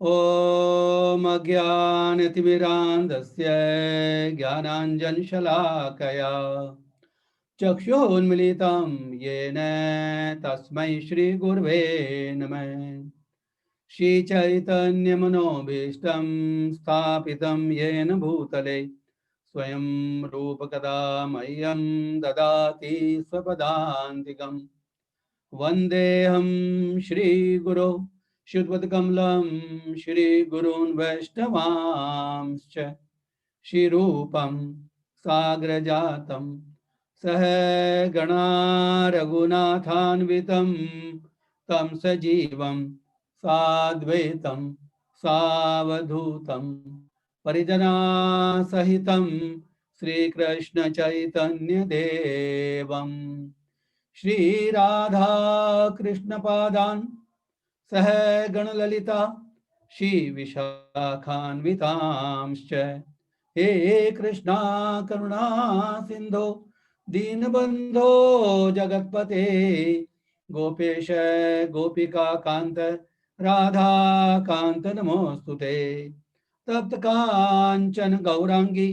ॐ अज्ञानतिमिरान्धस्य ज्ञानाञ्जनशलाकया चक्षुरुन्मीलितं येन तस्मै श्रीगुरवे नमः। श्रीचैतन्यमनोभीष्टं स्थापितं येन भूतले स्वयं रूपकदा मह्यं ददाति स्वपदान्तिकम्। वन्देऽहं श्रीगुरो श्रीयुतपदकमलं श्रीगुरून् वैष्णवांश्च श्रीरूपं साग्रजातं सहगणा रघुनाथान्वितं तं सजीवं साद्वैतं सावधूतं परिजनासहितं श्रीकृष्णचैतन्यदेवम् श्री राधा कृष्ण पादान सह गणललिता श्री विशाखान्वितांश्च हे कृष्णा करुणा सिंधो दीनबंधो जगत्पते गोपेश गोपिका कांत राधा कांत नमोस्तुते तप्त कांचन गौरांगी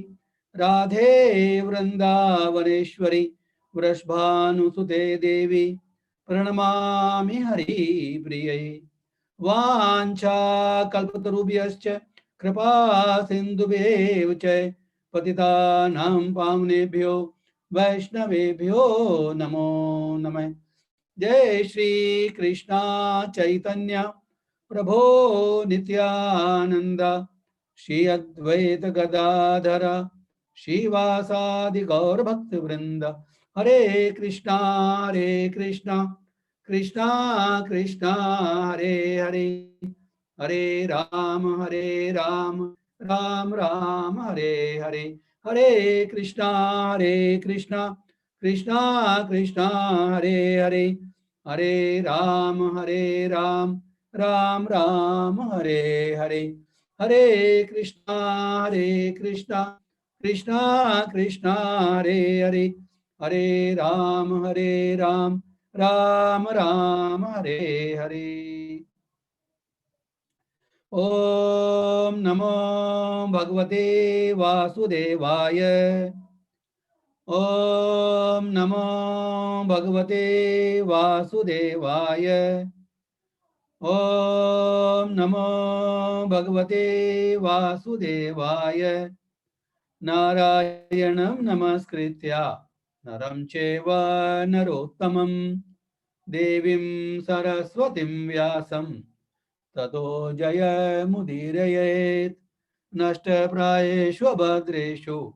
राधे वृंदावनेश्वरी वृषभानुसुते देवी प्रणमामि हरिप्रिये। वाञ्छाकल्पतरुभ्यश्च कृपा सिन्धुभ्येव च पतितानां पावनेभ्यो वैष्णवेभ्यो नमो नमः। जय श्री कृष्णा चैतन्य प्रभो नित्यानंद श्री अद्वैत गदाधर श्रीवासादि गौर भक्त वृंद हरे कृष्णा कृष्णा कृष्णा हरे हरे हरे राम राम राम हरे हरे हरे कृष्णा कृष्णा कृष्णा हरे हरे हरे राम राम राम हरे हरे हरे कृष्णा कृष्णा कृष्णा हरे हरे हरे राम राम राम हरे हरे। ओम नमो भगवते वासुदेवाय। ओम नमो भगवते वासुदेवाय। ओम नमो भगवते वासुदेवाय। नारायणं नमस्कृत्य नरं चैव नरोत्तमं देवीं सरस्वतीं व्यासं ततो जयमुदीरयेत्। नष्टप्रायेषु भद्रेषु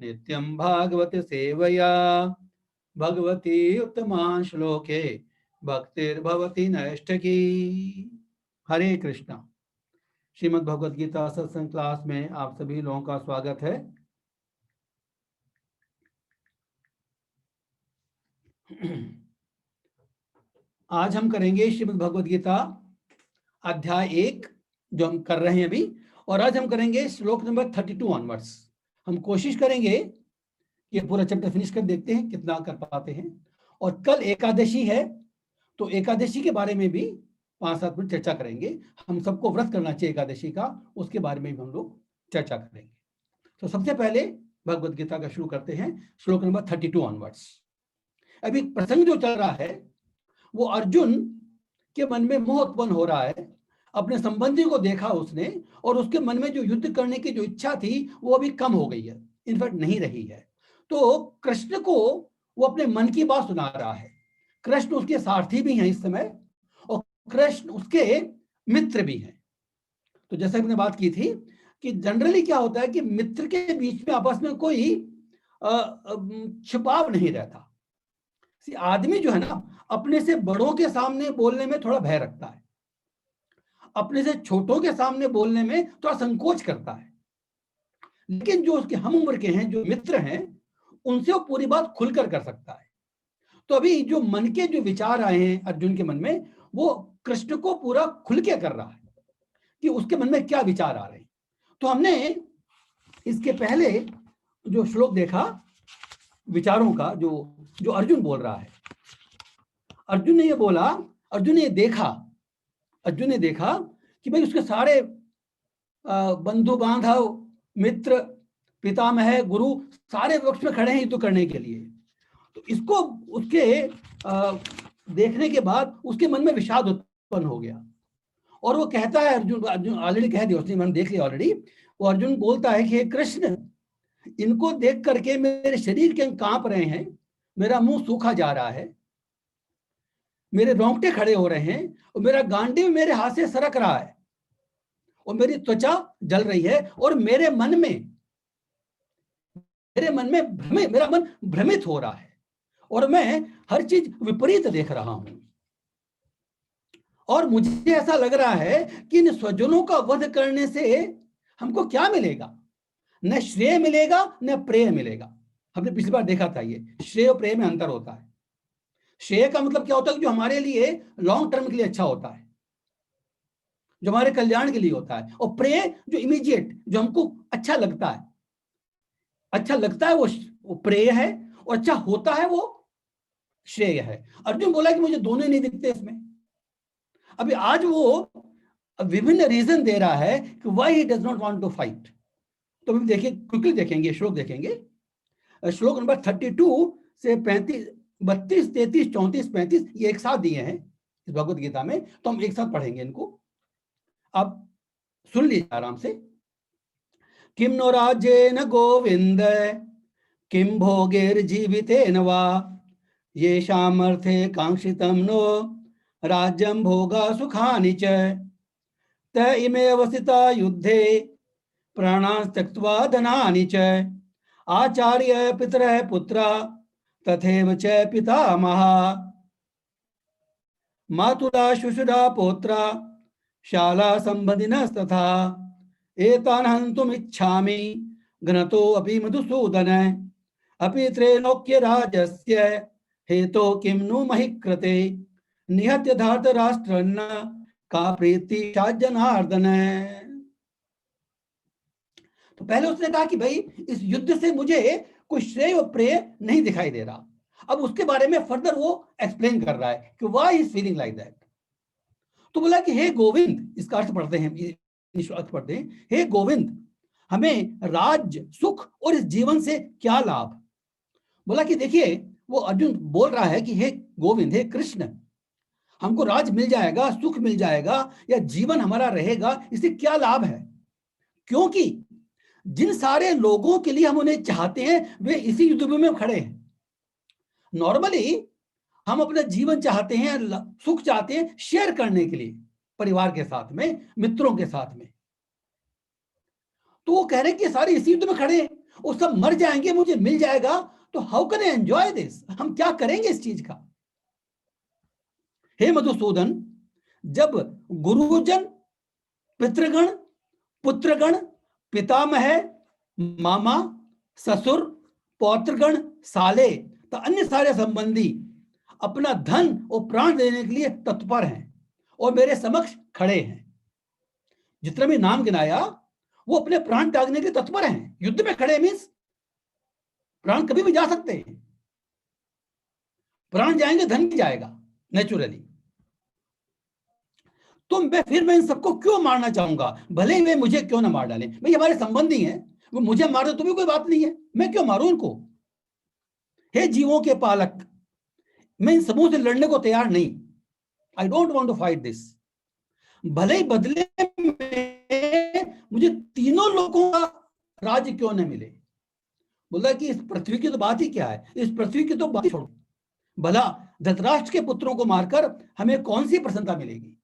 नित्यं भागवत सेवया भगवती उत्तमा श्लोके भक्तिर्भवति नैष्ठकी। हरे कृष्णा। श्रीमद् भगवद गीता सत्संग क्लास में आप सभी लोगों का स्वागत है। आज हम करेंगे श्रीमद् भगवद गीता अध्याय 1 जो हम कर रहे हैं अभी, और आज हम करेंगे श्लोक नंबर 32 ऑनवर्ड्स। हम कोशिश करेंगे कि पूरा चैप्टर फिनिश कर देखते हैं कितना कर पाते हैं। और कल एकादशी है तो एकादशी के बारे में भी 5-7 मिनट चर्चा करेंगे। हम सबको व्रत करना चाहिए एकादशी का, उसके बारे में भी हम लोग चर्चा करेंगे। तो सबसे पहले भगवद गीता का शुरू करते हैं श्लोक नंबर 32 ऑनवर्ड्स। अभी प्रसंग जो चल रहा है वो अर्जुन के मन में मोह उत्पन्न हो रहा है। अपने संबंधी को देखा उसने और उसके मन में जो युद्ध करने की जो इच्छा थी वो अभी कम हो गई है, इनफैक्ट नहीं रही है। तो कृष्ण को वो अपने मन की बात सुना रहा है। कृष्ण उसके सारथी भी हैं इस समय और कृष्ण उसके मित्र भी हैं। तो जैसे हमने बात की थी कि जनरली क्या होता है कि मित्र के बीच में आपस में कोई छिपाव नहीं रहता। आदमी जो है ना अपने से बड़ों के सामने बोलने में थोड़ा भय रखता है, अपने से छोटों के सामने बोलने में थोड़ा संकोच करता है, लेकिन जो उसके हम उम्र के हैं, जो मित्र हैं, उनसे वो पूरी बात खुलकर कर सकता है। तो अभी जो मन के जो विचार आए हैं अर्जुन के मन में, वो कृष्ण को पूरा खुल के कर रहा है कि उसके मन में क्या विचार आ रहे हैं। तो हमने इसके पहले जो श्लोक देखा विचारों का, जो अर्जुन बोल रहा है, अर्जुन ने ये बोला, अर्जुन ने देखा कि भाई उसके सारे बंधु बांधव, मित्र, पितामह, गुरु सारे वक्त में खड़े हैं युद्ध करने के लिए। तो इसको उसके देखने के बाद उसके मन में विषाद उत्पन्न हो गया और वो कहता है, अर्जुन ऑलरेडी कह दिया उसने, मैंने देख लिया ऑलरेडी। वो अर्जुन बोलता है कि हे कृष्ण, इनको देख करके मेरे शरीर के अंग कांप रहे हैं, मेरा मुंह सूखा जा रहा है, मेरे रोंगटे खड़े हो रहे हैं और मेरा गांडीव मेरे हाथ से सरक रहा है और मेरी त्वचा जल रही है और मेरे मन में मेरा मन भ्रमित हो रहा है और मैं हर चीज विपरीत देख रहा हूं और मुझे ऐसा लग रहा है कि इन स्वजनों का वध करने से हमको क्या मिलेगा? न श्रेय मिलेगा न प्रेय मिलेगा। हमने पिछली बार देखा था ये श्रेय और प्रेय में अंतर होता है। श्रेय का मतलब क्या होता है? जो हमारे लिए लॉन्ग टर्म के लिए अच्छा होता है, जो हमारे कल्याण के लिए होता है, और प्रेय जो इमीडिएट, जो हमको अच्छा लगता है, वो प्रेय है और अच्छा होता है वो श्रेय है। अर्जुन बोला कि मुझे दोनों नहीं दिखते इसमें। अभी आज वो विभिन्न रीजन दे रहा है कि why he does not want to fight. तो हम देखिए, क्विकली देखेंगे, श्लोक देखेंगे। श्लोक नंबर 32 से 32, 33, 34, 35 ये एक साथ दिए हैं इस भगवत गीता में, तो हम एक साथ पढ़ेंगे इनको। अब सुन लीजिए आराम से। किम नो राज्येन गोविंद किम भोगैर्जीवितेन वा येषामर्थे कांक्षितं नो राज्यं भोगा सुखानि च त इमे अवस्थिता युद्धे प्राणान् त्यक्त्वा धनानि च आचार्य पितरः पुत्रा तथैव च पितामहा मातुला शुशुरा पौत्रा शाला संबंधिनस्तथा एतान् हन्तुम् इच्छामि घ्नतो अपि मधुसूदन अपि त्रैलोक्य राजस्य हेतो किं नु महि कृते निहत्य धार्तराष्ट्रन्न का प्रीति जनार्दन। तो पहले उसने कहा कि भाई इस युद्ध से मुझे कोई श्रेय और प्रेय नहीं दिखाई दे रहा। अब उसके बारे में फर्दर वो एक्सप्लेन कर रहा है कि why is feeling like that. तो बोला कि हे गोविंद, इसका अर्थ पढ़ते हैं, अर्थ पढ़ते हैं, हे गोविंद, हमें राज्य, सुख और इस जीवन से क्या लाभ? बोला कि देखिए, वो अर्जुन बोल रहा है कि हे गोविंद, हे कृष्ण, हमको राज मिल जाएगा, सुख मिल जाएगा, या जीवन हमारा रहेगा, इससे क्या लाभ है? क्योंकि जिन सारे लोगों के लिए हम उन्हें चाहते हैं वे इसी युद्ध में खड़े हैं। नॉर्मली हम अपना जीवन चाहते हैं, सुख चाहते हैं शेयर करने के लिए, परिवार के साथ में, मित्रों के साथ में। तो वो कह रहे हैं कि सारे इसी युद्ध में खड़े हैं, वो सब मर जाएंगे, मुझे मिल जाएगा, तो how can I enjoy this? हम क्या करेंगे इस चीज का? हे मधुसूदन, जब गुरुजन, पितृगण, पुत्रगण, पितामह, मामा, ससुर, पौत्रगण, साले तो अन्य सारे संबंधी अपना धन और प्राण देने के लिए तत्पर हैं और मेरे समक्ष खड़े हैं, जितना भी नाम गिनाया वो अपने प्राण त्यागने के तत्पर हैं। युद्ध में खड़े मीन्स प्राण कभी भी जा सकते हैं, प्राण जाएंगे धन भी जाएगा नेचुरली। तो मैं इन सबको क्यों मारना चाहूंगा? भले ही वे मुझे क्यों ना मार डालें, भाई हमारे संबंधी हैं, वो मुझे मार दे तो भी कोई बात नहीं है, मैं क्यों मारूं उनको? हे जीवों के पालक, मैं इन समूह से लड़ने को तैयार नहीं। I don't want to fight this. भले ही बदले में मुझे तीनों लोगों का राज्य क्यों न मिले। बोला कि इस पृथ्वी की तो बात ही क्या है, इस पृथ्वी की तो बात ही छोड़ो, भला धृतराष्ट्र के पुत्रों को मारकर हमें कौन सी प्रसन्नता मिलेगी?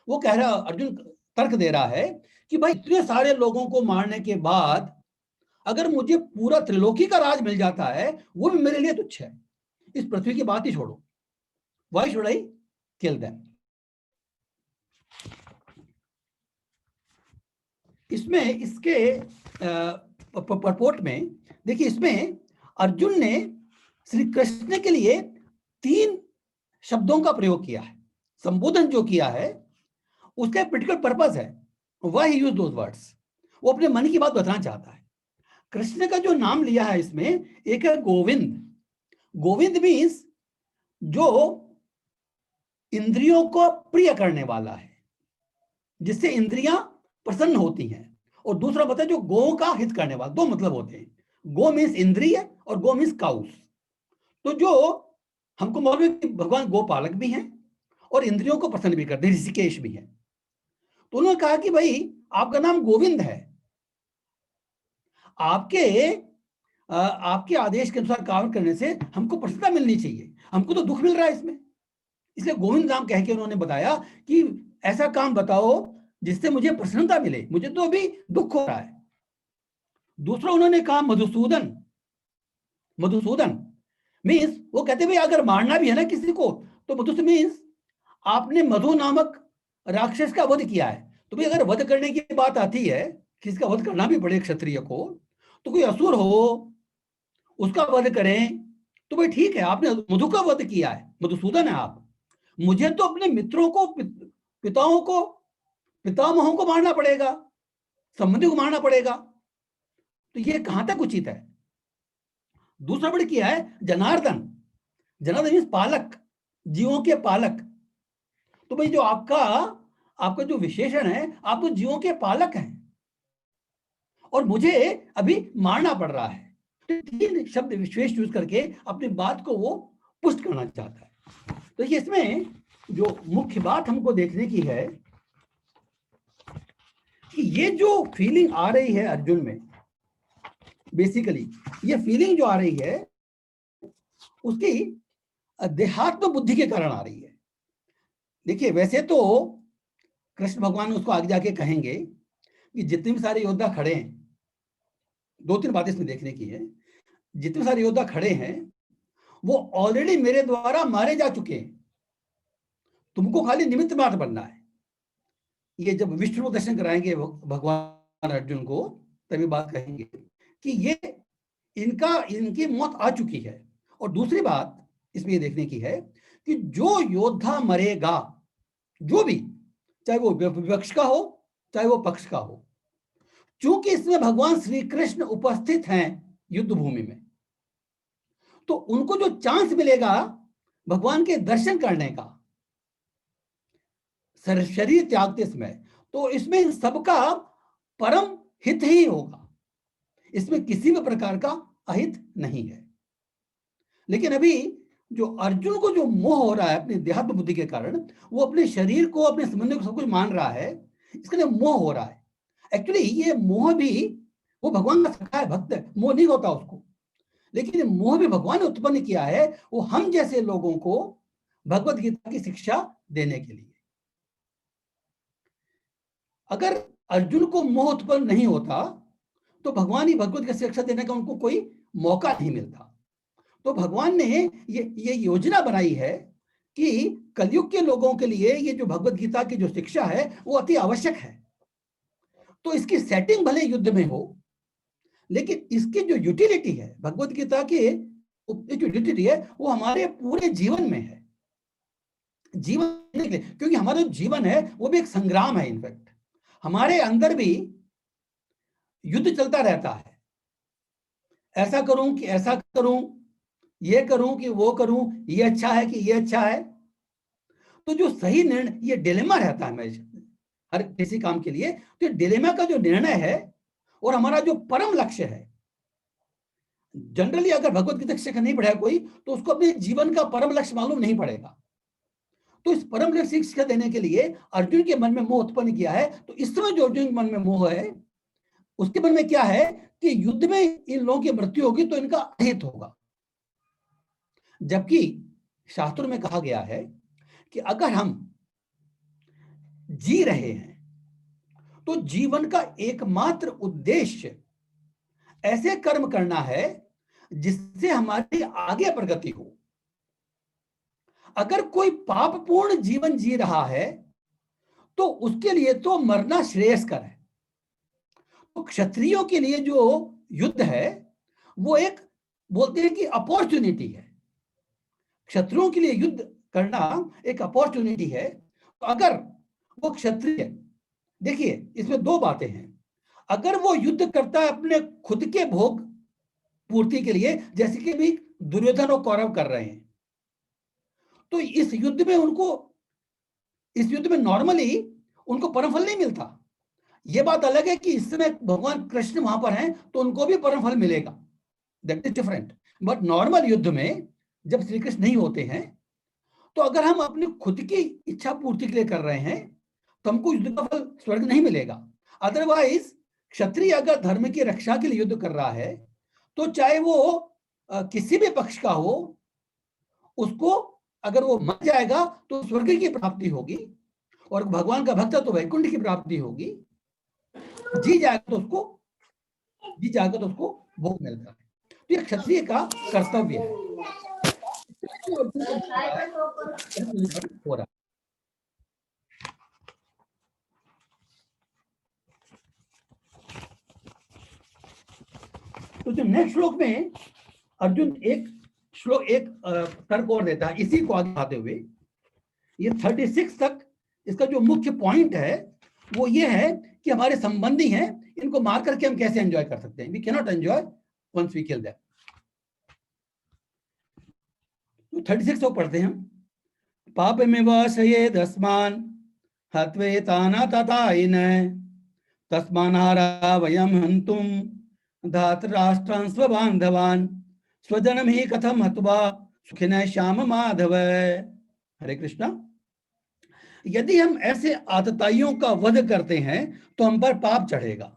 वो कह रहा, अर्जुन तर्क दे रहा है कि भाई इतने सारे लोगों को मारने के बाद अगर मुझे पूरा त्रिलोकी का राज मिल जाता है वो भी मेरे लिए तुच्छ है, इस पृथ्वी की बात ही छोड़ो। Why should I kill them? इसमें इसके परपोर्ट में देखिए, इसमें अर्जुन ने श्री कृष्ण के लिए 3 शब्दों का प्रयोग किया है। संबोधन जो किया है उसका एक पर्टिकुलर पर्पस है, why he used those words। वो अपने मन की बात बताना चाहता है। कृष्ण का जो नाम लिया है इसमें एक है गोविंद। गोविंद मीन्स जो इंद्रियों को प्रिय करने वाला है, जिससे इंद्रियां प्रसन्न होती हैं, और दूसरा मत है जो गौ का हित करने वाला। दो मतलब होते हैं, गो मीन्स इंद्रिय और गो मीन्स काउस। तो जो हमको मालूम है कि भगवान गोपालक भी हैं और इंद्रियों को प्रसन्न भी करते हैं, ऋषिकेश भी है। तो उन्होंने कहा कि भाई आपका नाम गोविंद है, आपके आदेश के अनुसार कार्य करने से हमको प्रसन्नता मिलनी चाहिए, हमको तो दुख मिल रहा है इसमें। इसलिए गोविंद नाम कह के उन्होंने बताया कि ऐसा काम बताओ जिससे मुझे प्रसन्नता मिले, मुझे तो अभी दुख हो रहा है। दूसरा उन्होंने कहा मधुसूदन। मधुसूदन मीन्स वो कहते भाई अगर मारना भी है ना किसी को, तो मधुसूदन मीन्स आपने मधु नामक राक्षस का वध किया है। तो भाई अगर वध करने की बात आती है, किसी का वध करना भी पड़े क्षत्रिय को, तो कोई असुर हो उसका वध करें तो भाई ठीक है, आपने मधु का वध किया है, मधुसूदन है आप। मुझे तो अपने मित्रों को, पिताओं को, पितामहों को मारना पड़ेगा, संबंधी को मारना पड़ेगा, तो ये कहां तक उचित है। दूसरा वर्ड किया है जनार्दन। जनार्दन मीन्स पालक, जीवों के पालक। तो भाई जो आपका जो विशेषण है, आप तो जीवों के पालक हैं और मुझे अभी मारना पड़ रहा है। तो तीन शब्द विशेष यूज करके अपनी बात को वो पुष्ट करना चाहता है। तो ये इसमें जो मुख्य बात हमको देखने की है कि ये जो फीलिंग आ रही है अर्जुन में, बेसिकली ये फीलिंग जो आ रही है उसकी देहात्म बुद्धि के कारण आ रही है। देखिए वैसे तो कृष्ण भगवान उसको आगे जाके कहेंगे कि जितने भी सारे योद्धा खड़े हैं, दो तीन बातें इसमें देखने की है। जितने सारे योद्धा खड़े हैं वो ऑलरेडी मेरे द्वारा मारे जा चुके हैं, तुमको खाली निमित्त मात्र बनना है। ये जब विष्णु दर्शन कराएंगे भगवान अर्जुन को, तभी बात कहेंगे कि ये इनकी मौत आ चुकी है। और दूसरी बात इसमें ये देखने की है कि जो योद्धा मरेगा, जो भी, चाहे वो विपक्ष का हो चाहे वो पक्ष का हो, चूंकि इसमें भगवान श्री कृष्ण उपस्थित हैं युद्ध भूमि में, तो उनको जो चांस मिलेगा भगवान के दर्शन करने का शरीर त्यागते समय, तो इसमें सबका परम हित ही होगा, इसमें किसी भी प्रकार का अहित नहीं है। लेकिन अभी जो अर्जुन को जो मोह हो रहा है अपनी देहात्म बुद्धि के कारण, वो अपने शरीर को, अपने संबंध को सब कुछ मान रहा है, इसके लिए मोह हो रहा है। एक्चुअली ये मोह भी, वो भगवान का सखा है, भक्त है, मोह नहीं होता उसको, लेकिन मोह भी भगवान ने उत्पन्न किया है वो हम जैसे लोगों को भगवत गीता की शिक्षा देने के लिए। अगर अर्जुन को मोह उत्पन्न नहीं होता तो भगवान ही भगवत की शिक्षा देने का उनको कोई मौका नहीं मिलता। तो भगवान ने ये योजना बनाई है कि कलयुग के लोगों के लिए ये जो भगवत गीता की जो शिक्षा है वो अति आवश्यक है। तो इसकी सेटिंग भले युद्ध में हो, लेकिन इसकी जो यूटिलिटी है, भगवत गीता की जो यूटिलिटी है वो हमारे पूरे जीवन में है, जीवन के लिए। क्योंकि हमारा जो जीवन है वो भी एक संग्राम है। इनफैक्ट हमारे अंदर भी युद्ध चलता रहता है, ऐसा करूं कि ऐसा करूं, ये करूं कि वो करूं, ये अच्छा है कि ये अच्छा है। तो जो सही निर्णय, ये डिलेमा रहता है हर किसी काम के लिए। तो डिलेमा का जो निर्णय है और हमारा जो परम लक्ष्य है, जनरली अगर भगवत गीता शिक्षा नहीं पढ़ा कोई तो उसको अपने जीवन का परम लक्ष्य मालूम नहीं पड़ेगा। तो इस परम लक्ष्य की शिक्षा देने के लिए अर्जुन के मन में मोह उत्पन्न किया है। तो इस समय जो अर्जुन के मन में मोह है, उसके मन में क्या है कि युद्ध में इन लोगों की मृत्यु होगी तो इनका अहित होगा। जबकि शास्त्रों में कहा गया है कि अगर हम जी रहे हैं तो जीवन का एकमात्र उद्देश्य ऐसे कर्म करना है जिससे हमारी आगे प्रगति हो। अगर कोई पापपूर्ण जीवन जी रहा है तो उसके लिए तो मरना श्रेयस्कर है। तो क्षत्रियों के लिए जो युद्ध है वो एक, बोलते हैं कि अपॉर्चुनिटी है। क्षत्रियों के लिए युद्ध करना एक अपॉर्चुनिटी है। तो अगर वो क्षत्रिय, देखिए इसमें दो बातें हैं। अगर वो युद्ध करता है अपने खुद के भोग पूर्ति के लिए, जैसे कि भी दुर्योधन और कौरव कर रहे हैं, तो इस युद्ध में नॉर्मली उनको परम फल नहीं मिलता। ये बात अलग है कि इस समय भगवान कृष्ण वहां पर हैं तो उनको भी परम फल मिलेगा, that is different. But normal युद्ध में जब श्री कृष्ण नहीं होते हैं तो अगर हम अपनी खुद की इच्छा पूर्ति के लिए कर रहे हैं तो हमको युद्ध का फल स्वर्ग नहीं मिलेगा। अदरवाइज क्षत्रिय अगर धर्म की रक्षा के लिए युद्ध कर रहा है तो चाहे वो किसी भी पक्ष का हो, उसको अगर वो मर जाएगा तो स्वर्ग की प्राप्ति होगी, और भगवान का भक्त है तो वैकुंठ की प्राप्ति होगी। जी जाएगा तो उसको भोग मिलता है। तो ये क्षत्रिय का कर्तव्य है। हो रहा तो जो नेक्स्ट श्लोक में अर्जुन एक तर्क और देता है इसी को आगे आते हुए। ये 36 तक इसका जो मुख्य पॉइंट है वो ये है कि हमारे संबंधी हैं, इनको मार करके हम कैसे एंजॉय कर सकते हैं। We can not enjoy once we kill them. तो 36 को पढ़ते हैं हम। पापमेव शयेदस्मान् हत्वेतानाततायिन तस्मान्हारा वयं हन्तुं धातराष्ट्रान् स्वबान्धवान् स्वजनं हि कथं हत्वा सुखिनः श्याम माधव। हरे कृष्णा। यदि हम ऐसे आतताइयों का वध करते हैं तो हम पर पाप चढ़ेगा।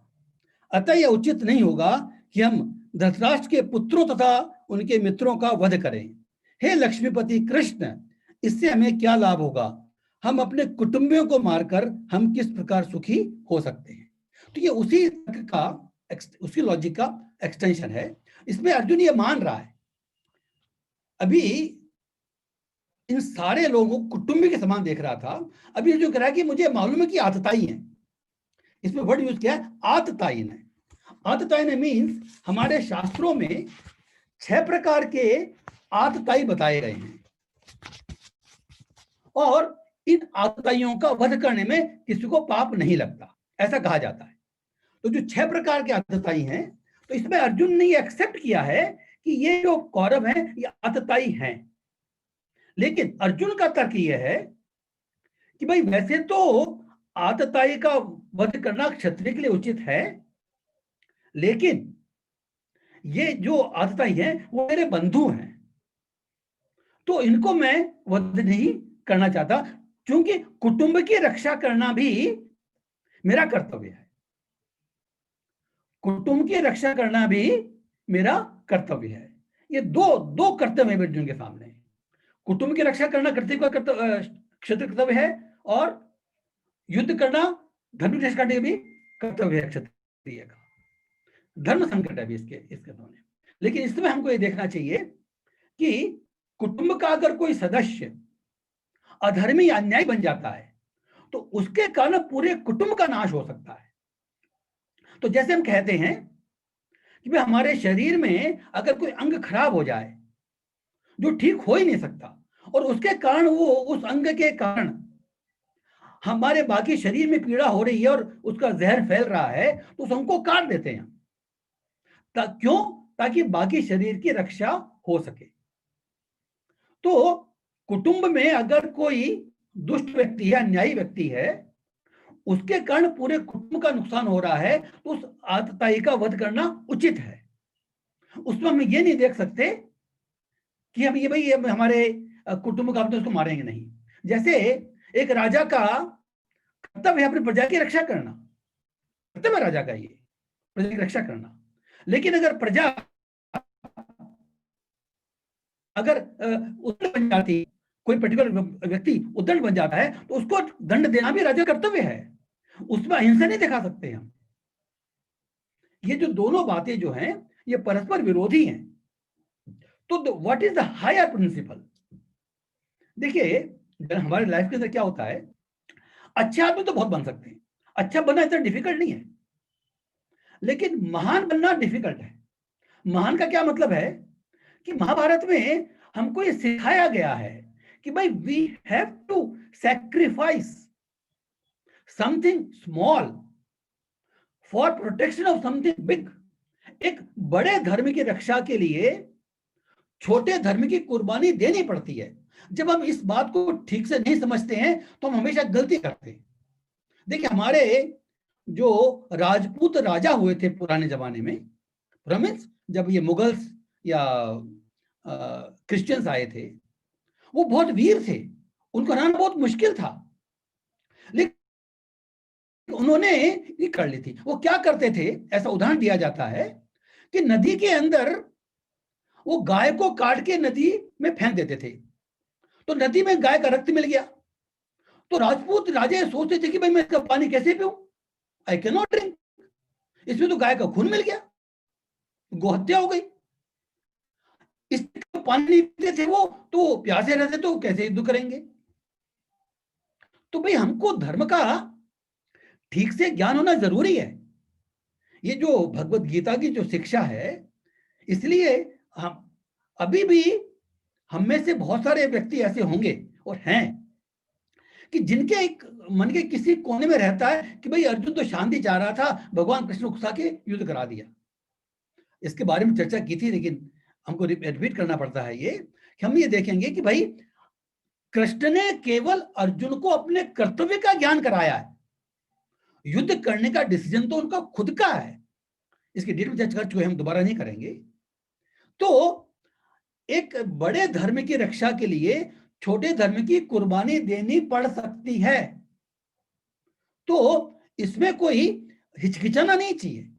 अतः यह उचित नहीं होगा कि हम धृतराष्ट्र के पुत्रों तथा उनके मित्रों का वध करें। हे लक्ष्मीपति कृष्ण, इससे हमें क्या लाभ होगा? हम अपने कुटुंबियों को मारकर हम किस प्रकार सुखी हो सकते हैं? तो ये उसी लॉजिक का एक्सटेंशन है। इसमें अर्जुन ये मान रहा है, अभी इन सारे लोगों को कुटुंबी के समान देख रहा था, अभी जो कह रहा है कि मुझे मालूम है कि आतताई है। इसमें वर्ड यूज किया है आततायिन है। आततायिन मीन्स हमारे शास्त्रों में 6 प्रकार के आतताई बताए गए हैं, और इन आतताइयों का वध करने में किसी को पाप नहीं लगता, ऐसा कहा जाता है। तो जो 6 प्रकार के आतताई हैं, तो इसमें अर्जुन ने ये एक्सेप्ट किया है कि ये जो कौरव हैं ये आतताई हैं। लेकिन अर्जुन का तर्क यह है कि भाई वैसे तो आतताई का वध करना क्षत्रिय के लिए उचित है, लेकिन ये जो आतताई हैं वो मेरे बंधु हैं, तो इनको मैं वध नहीं करना चाहता, क्योंकि कुटुंब की रक्षा करना भी मेरा कर्तव्य है। कुटुंब की रक्षा करना भी मेरा कर्तव्य है। ये दो कर्तव्य है अर्जुन के सामने। कुटुंब की रक्षा करना क्षत्रिय कर्तव्य है, और युद्ध करना धर्म की रक्षा करने भी कर्तव्य है क्षत्रिय का। धर्म संकट है भी इसके सामने। लेकिन इसमें हमको ये देखना चाहिए कि कुटुंब का अगर कोई सदस्य अधर्मी अन्याय बन जाता है तो उसके कारण पूरे कुटुंब का नाश हो सकता है। तो जैसे हम कहते हैं कि भाई हमारे शरीर में अगर कोई अंग खराब हो जाए जो ठीक हो ही नहीं सकता, और उसके कारण वो उस अंग के कारण हमारे बाकी शरीर में पीड़ा हो रही है और उसका जहर फैल रहा है, तो उस अंग को काट देते हैं। क्यों? ताकि बाकी शरीर की रक्षा हो सके। तो कुटुंब में अगर कोई दुष्ट व्यक्ति है, अन्यायी व्यक्ति है, उसके कारण पूरे कुटुंब का नुकसान हो रहा है, तो उस आतताई का वध करना उचित है। उसमें हम ये नहीं देख सकते कि हम ये भाई हमारे कुटुंब का, तो उसको मारेंगे नहीं। जैसे एक राजा का कर्तव्य है अपनी प्रजा की रक्षा करना, कर्तव्य राजा का ये प्रजा की रक्षा करना। लेकिन अगर प्रजा अगर उद्दंड बन जाती, कोई पर्टिकुलर व्यक्ति उद्दंड बन जाता है, तो उसको दंड देना भी राजा कर्तव्य है। उसमें अहिंसा नहीं दिखा सकते हम। ये जो दोनों बातें जो हैं ये परस्पर विरोधी हैं। तो what is the higher principle? देखिए हमारे लाइफ के अंदर क्या होता है, अच्छे आदमी तो बहुत बन सकते हैं, अच्छा बनना इतना डिफिकल्ट नहीं है, लेकिन महान बनना डिफिकल्ट है। महान का क्या मतलब है कि महाभारत में हमको ये सिखाया गया है कि भाई we have to sacrifice something small for protection of something big. एक बड़े धर्म की रक्षा के लिए छोटे धर्म की कुर्बानी देनी पड़ती है। जब हम इस बात को ठीक से नहीं समझते हैं तो हम हमेशा गलती करते हैं। देखिए हमारे जो राजपूत राजा हुए थे पुराने जमाने में, मीन्स जब ये मुगल्स या क्रिश्चियंस आए थे, वो बहुत वीर थे, उनको हराना बहुत मुश्किल था, लेकिन उन्होंने ये कर ली थी। वो क्या करते थे, ऐसा उदाहरण दिया जाता है कि नदी के अंदर वो गाय को काट के नदी में फेंक देते थे, तो नदी में गाय का रक्त मिल गया। तो राजपूत राजा सोचते थे कि भाई मैं इसका पानी कैसे पीऊं, आई कैन नॉट ड्रिंक, इसमें तो गाय का खून मिल गया, गोहत्या हो गई। इसका पानी नहीं पीते थे वो, तो प्यासे रहते तो कैसे युद्ध करेंगे। तो भाई हमको धर्म का ठीक से ज्ञान होना जरूरी है। ये जो भगवत गीता की जो शिक्षा है, इसलिए हम अभी भी हम में से बहुत सारे व्यक्ति ऐसे होंगे और हैं कि जिनके एक मन के किसी कोने में रहता है कि भाई अर्जुन तो शांति चाह रहा था, भगवान कृष्ण गुस्सा के युद्ध करा दिया। इसके बारे में चर्चा की थी, लेकिन हमको रिपीट करना पड़ता है ये कि हम ये देखेंगे कि भाई कृष्ण ने केवल अर्जुन को अपने कर्तव्य का ज्ञान कराया है, युद्ध करने का डिसीजन तो उनका खुद का है। इसकी डिटेल में चर्चा कर चुके, हम दोबारा नहीं करेंगे। तो एक बड़े धर्म की रक्षा के लिए छोटे धर्म की कुर्बानी देनी पड़ सकती है, तो इसमें कोई हिचकिचाना नहीं चाहिए।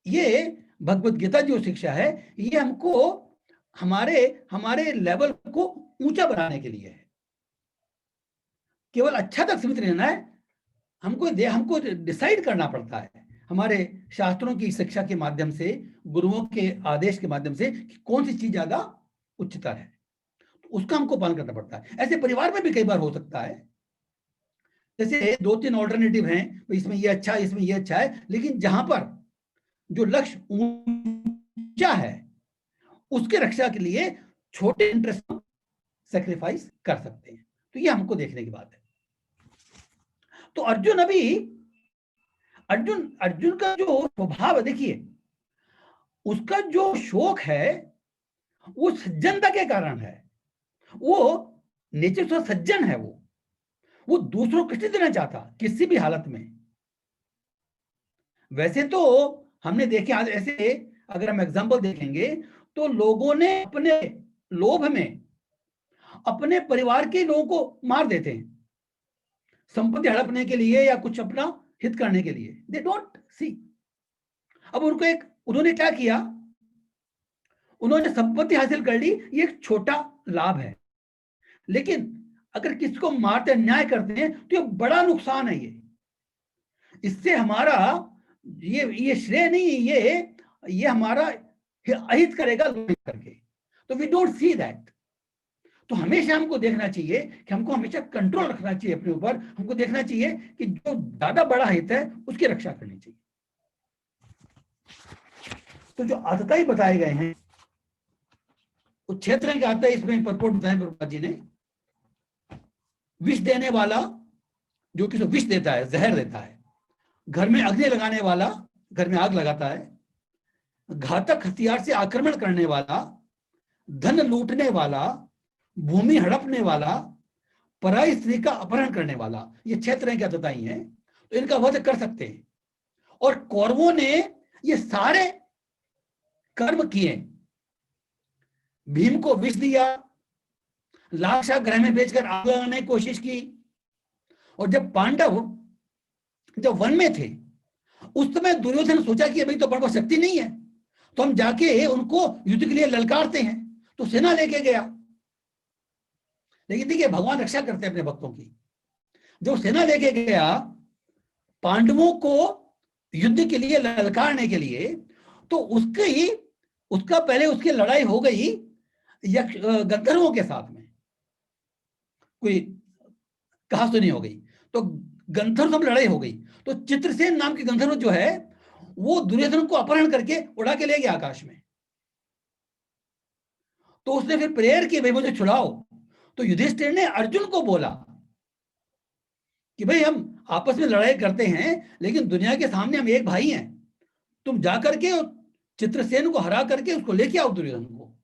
ये भगवत गीता जो शिक्षा है, ये हमको हमारे लेवल को ऊंचा बनाने के लिए है। केवल अच्छा तक सीमित रहना है, हमको डिसाइड करना पड़ता है हमारे शास्त्रों की शिक्षा के माध्यम से, गुरुओं के आदेश के माध्यम से कि कौन सी चीज ज्यादा उच्चतर है, तो उसका हमको पालन करना पड़ता है। ऐसे परिवार में भी कई बार हो सकता है, जैसे 2-3 ऑल्टरनेटिव हैं, तो इसमें ये अच्छा है, इसमें ये अच्छा है, लेकिन जहां पर जो लक्ष्य ऊंचा है उसके रक्षा के लिए छोटे इंटरेस्ट सेक्रीफाइस कर सकते हैं। तो ये हमको देखने की बात है। तो अर्जुन का जो स्वभाव है, देखिए उसका जो शौक है वो सज्जनता के कारण है। वो नेचर से सज्जन है, वो दूसरों को कष्ट देना चाहता किसी भी हालत में। वैसे तो हमने देखे आज ऐसे, अगर हम एग्जांपल देखेंगे तो लोगों ने अपने लोभ में अपने परिवार के लोगों को मार देते हैं, संपत्ति हड़पने के लिए या कुछ अपना हित करने के लिए। They don't see. अब उन्होंने क्या किया, उन्होंने संपत्ति हासिल कर ली, ये एक छोटा लाभ है, लेकिन अगर किसी को मारते अन्याय करते हैं तो ये बड़ा नुकसान है। इससे हमारा ये श्रेय नहीं, ये हमारा अहित करेगा करके। तो वी डोंट सी दैट। तो हमेशा हमको देखना चाहिए कि हमको हमेशा कंट्रोल रखना चाहिए अपने ऊपर। हमको देखना चाहिए कि जो ज्यादा बड़ा हित है उसकी रक्षा करनी चाहिए। तो जो आतताई बताए गए हैं उस क्षेत्र के आता है, इसमें परपोर्ट बताए प्रभुपाद जी ने, विष देने वाला, जो किसी विष देता है, जहर देता है, घर में अग्नि लगाने वाला, घर में आग लगाता है, घातक हथियार से आक्रमण करने वाला, धन लूटने वाला, भूमि हड़पने वाला, पराई स्त्री का अपहरण करने वाला, ये 6 तरह के आतताई हैं। तो इनका वध कर सकते हैं। और कौरवों ने ये सारे कर्म किए। भीम को विष दिया, लाक्षा ग्रह में बेचकर आग लगाने की कोशिश की, और जब पांडव जब वन में थे उस समय दुर्योधन सोचा कि अभी तो बड़ा शक्ति नहीं है, तो हम जाके उनको युद्ध के लिए ललकारते हैं, तो सेना लेके गया। लेकिन देखिए भगवान रक्षा करते हैं अपने भक्तों की। जो सेना लेके गया पांडवों को युद्ध के लिए ललकारने के लिए, तो उसका पहले उसकी लड़ाई हो गई गंधर्वों के साथ में, कोई कहा सुनी हो गई, तो गंधर्व में लड़ाई हो गई। तो चित्रसेन नाम के गंधर्व जो है वो दुर्योधन को अपहरण करके उड़ा के ले गया आकाश में। तो उसने फिर प्रेयर की, भाई मुझे छुड़ाओ। तो युधिष्ठिर ने अर्जुन को बोला कि भाई हम आपस में लड़ाई करते हैं, लेकिन दुनिया के सामने हम एक भाई हैं, तुम जा करके चित्रसेन को हरा करके उसको लेके आओ दुर्योधन को।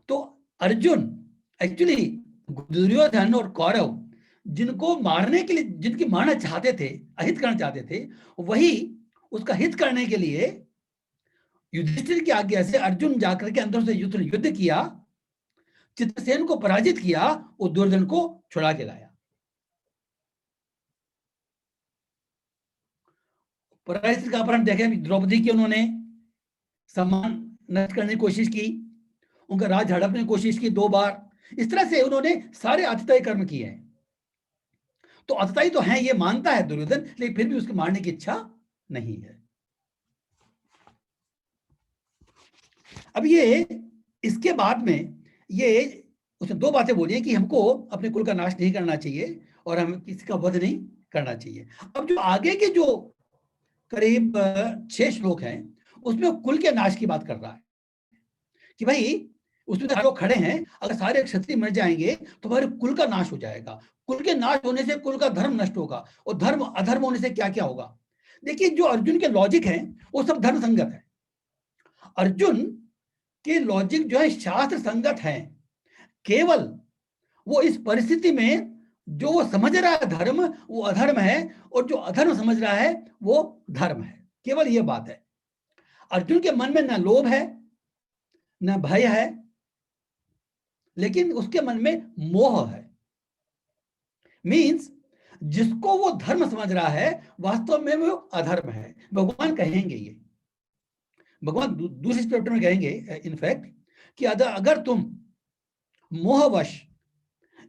तो अर्जुन एक्चुअली, दुर्योधन और कौरव जिनको मारने के लिए, जिनकी मारना चाहते थे, अहित करना चाहते थे, वही उसका हित करने के लिए युधिष्ठिर की आज्ञा से अर्जुन जाकर के अंदर से युद्ध किया, चित्रसेन को पराजित किया और दुर्योधन को छुड़ा के लाया। पराजित का अपहरण देखे, द्रौपदी की उन्होंने सम्मान नष्ट करने की कोशिश की, उनका राज हड़पने की कोशिश की 2 बार। इस तरह से उन्होंने सारे अतिताई कर्म किए हैं। तो अतिताई तो है, ये मानता है दुर्योधन, लेकिन फिर भी उसके मारने की इच्छा नहीं है। अब ये इसके बाद में ये उसने 2 बातें बोली हैं कि हमको अपने कुल का नाश नहीं करना चाहिए और हम किसी का वध नहीं करना चाहिए। अब जो आगे के जो करीब 6 श्लोक हैं, उसमें कुल के नाश की बात कर रहा है कि भाई उसमें लोग खड़े हैं, अगर सारे क्षत्रिय मर जाएंगे तो हमारे कुल का नाश हो जाएगा, कुल के नाश होने से कुल का धर्म नष्ट होगा, और धर्म अधर्म होने से क्या क्या होगा। देखिए, जो अर्जुन के लॉजिक है वो सब धर्म संगत है। अर्जुन के लॉजिक जो है शास्त्र संगत है। केवल वो इस परिस्थिति में जो वो समझ रहा है धर्म, वो अधर्म है, और जो अधर्म समझ रहा है वो धर्म है। केवल ये बात है। अर्जुन के मन में न लोभ है न भय है, लेकिन उसके मन में मोह है। मीन्स जिसको वो धर्म समझ रहा है वास्तव में वो अधर्म है। भगवान कहेंगे, ये भगवान दूसरे चैप्टर में कहेंगे इनफैक्ट कि अगर तुम मोहवश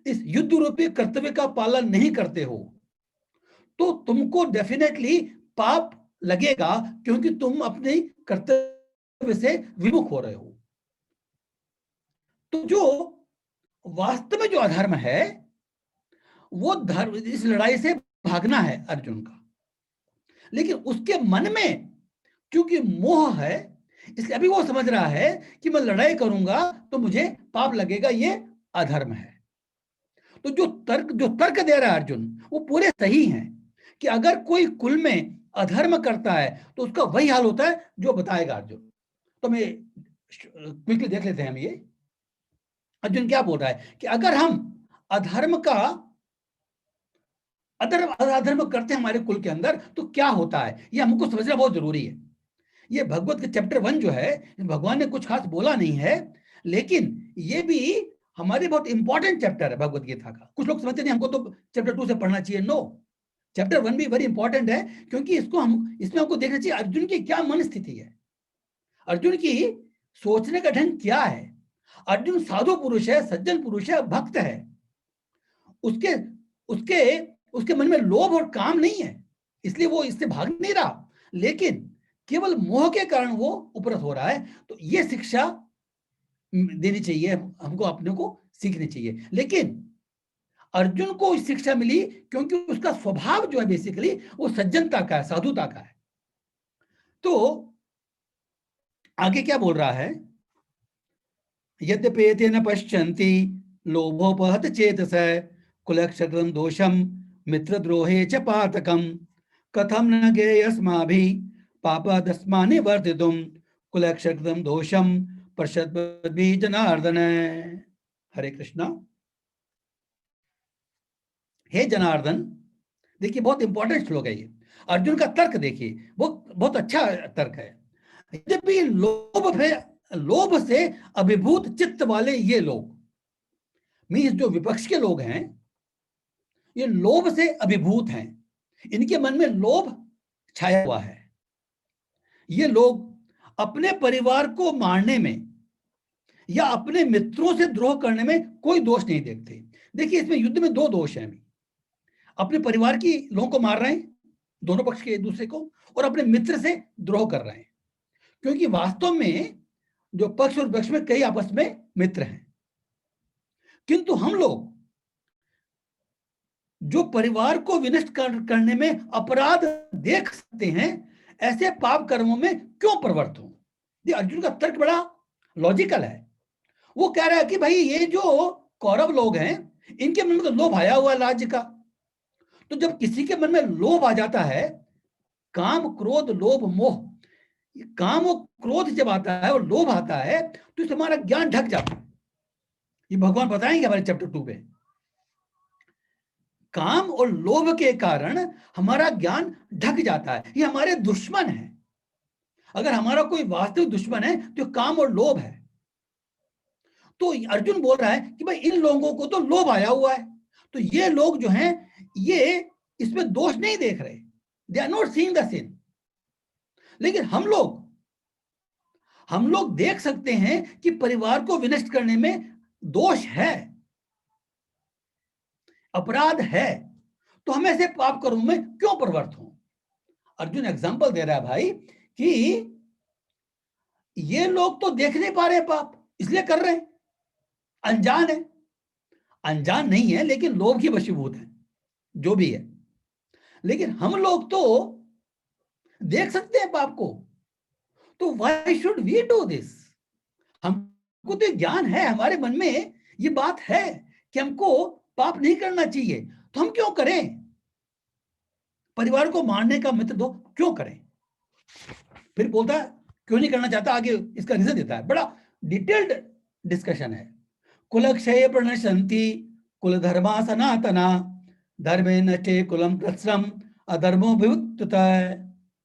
इस युद्ध रूपी कर्तव्य का पालन नहीं करते हो तो तुमको डेफिनेटली पाप लगेगा, क्योंकि तुम अपने कर्तव्य से विमुख हो रहे हो। तो जो वास्तव में जो अधर्म है वो धर्म, इस लड़ाई से भागना है अर्जुन का, लेकिन उसके मन में क्योंकि मोह है, इसलिए अभी वो समझ रहा है कि मैं लड़ाई करूंगा तो मुझे पाप लगेगा, ये अधर्म है। तो जो तर्क दे रहा है अर्जुन वो पूरे सही हैं कि अगर कोई कुल में अधर्म करता है तो उसका वही हाल होता है जो बताएगा अर्जुन। तो मैं क्विकली देख लेते हैं हम ये अर्जुन क्या बोल रहा है कि अगर हम अधर्म करते हैं हमारे कुल के अंदर तो क्या होता है, ये हमको समझना बहुत जरूरी है। ये भगवत के चैप्टर 1 जो है, भगवान ने कुछ खास बोला नहीं है, लेकिन ये भी हमारे बहुत इंपॉर्टेंट चैप्टर है भगवत गीता का। कुछ लोग समझते नहीं हमको तो चैप्टर 2 से पढ़ना चाहिए। नो, चैप्टर 1 भी वेरी इंपॉर्टेंट है, क्योंकि इसमें हमको देखना चाहिए अर्जुन की क्या मन स्थिति है, अर्जुन की सोचने का ढंग क्या है। अर्जुन साधु पुरुष है, सज्जन पुरुष है, भक्त है। उसके उसके उसके मन में लोभ और काम नहीं है, इसलिए वो इससे भाग नहीं रहा, लेकिन केवल मोह के कारण वो उपरत हो रहा है। तो ये शिक्षा देनी चाहिए हमको, अपने को सीखनी चाहिए। लेकिन अर्जुन को शिक्षा मिली क्योंकि उसका स्वभाव जो है बेसिकली वो सज्जनता का है, साधुता का है। तो आगे क्या बोल रहा है, यद्यपेते न पश्यन्ति लोभोपहत चेतस कुलक्षत्रम दोषम मित्रद्रोहे च पातकम कथम न गेयस्माभिः पापादस्मानि वर्तितुम कुलक्षत्रम दोषम पश्यद्भिः जनार्दन। हरे कृष्णा। हे जनार्दन, देखिए बहुत इंपॉर्टेंट श्लोक है ये। अर्जुन का तर्क देखिए, वो बहुत अच्छा तर्क है। जब भी लोभ से अभिभूत चित्त वाले ये लोग, मीन्स जो विपक्ष के लोग हैं, ये लोभ से अभिभूत हैं, इनके मन में लोभ छाया हुआ है। ये लोग अपने परिवार को मारने में या अपने मित्रों से द्रोह करने में कोई दोष नहीं देखते। देखिए, इसमें युद्ध में 2 दोष हैं। अपने परिवार की लोगों को मार रहे हैं, दोनों पक्ष के एक दूसरे को, और अपने मित्र से द्रोह कर रहे हैं, क्योंकि वास्तव में जो पक्ष और विपक्ष में कई आपस में मित्र हैं। किंतु हम लोग जो परिवार को विनष्ट करने में अपराध देख सकते हैं, ऐसे पाप कर्मों में क्यों प्रवृत्त हो। अर्जुन का तर्क बड़ा लॉजिकल है। वो कह रहा है कि भाई ये जो कौरव लोग हैं, इनके मन में तो लोभ आया हुआ राज्य का। तो जब किसी के मन में लोभ आ जाता है, काम क्रोध लोभ मोह, काम और क्रोध जब आता है और लोभ आता है तो इससे हमारा ज्ञान ढक जाता है। ये भगवान बताएंगे हमारे चैप्टर 2 में। काम और लोभ के कारण हमारा ज्ञान ढक जाता है। ये हमारे दुश्मन है। अगर हमारा कोई वास्तविक दुश्मन है तो काम और लोभ है। तो अर्जुन बोल रहा है कि भाई इन लोगों को तो लोभ आया हुआ है, तो ये लोग जो हैं ये इसमें दोष नहीं देख रहे, they are not seeing the sin. लेकिन हम लोग देख सकते हैं कि परिवार को विनष्ट करने में दोष है, अपराध है, तो हम ऐसे पाप कर्मों में क्यों प्रवृत्त हों। अर्जुन एग्जाम्पल दे रहा है भाई कि ये लोग तो देख नहीं पा रहे पाप, इसलिए कर रहे हैं, अनजान है। अनजान नहीं है लेकिन लोभ की वशीभूत है, जो भी है। लेकिन हम लोग तो देख सकते हैं पाप को, तो why should we do this. हमको तो ज्ञान है, हमारे मन में ये बात है कि हमको पाप नहीं करना चाहिए, तो हम क्यों करें। परिवार को मारने का मित्र दो, क्यों करें। फिर बोलता है क्यों नहीं करना चाहता, आगे इसका रीजन देता है, बड़ा डिटेल्ड डिस्कशन है। कुलक्षय प्रणशंति कुल धर्मा सनातना धर्मे नष्टे कुलम कृत्स्नम अधर्मो विमुक्त।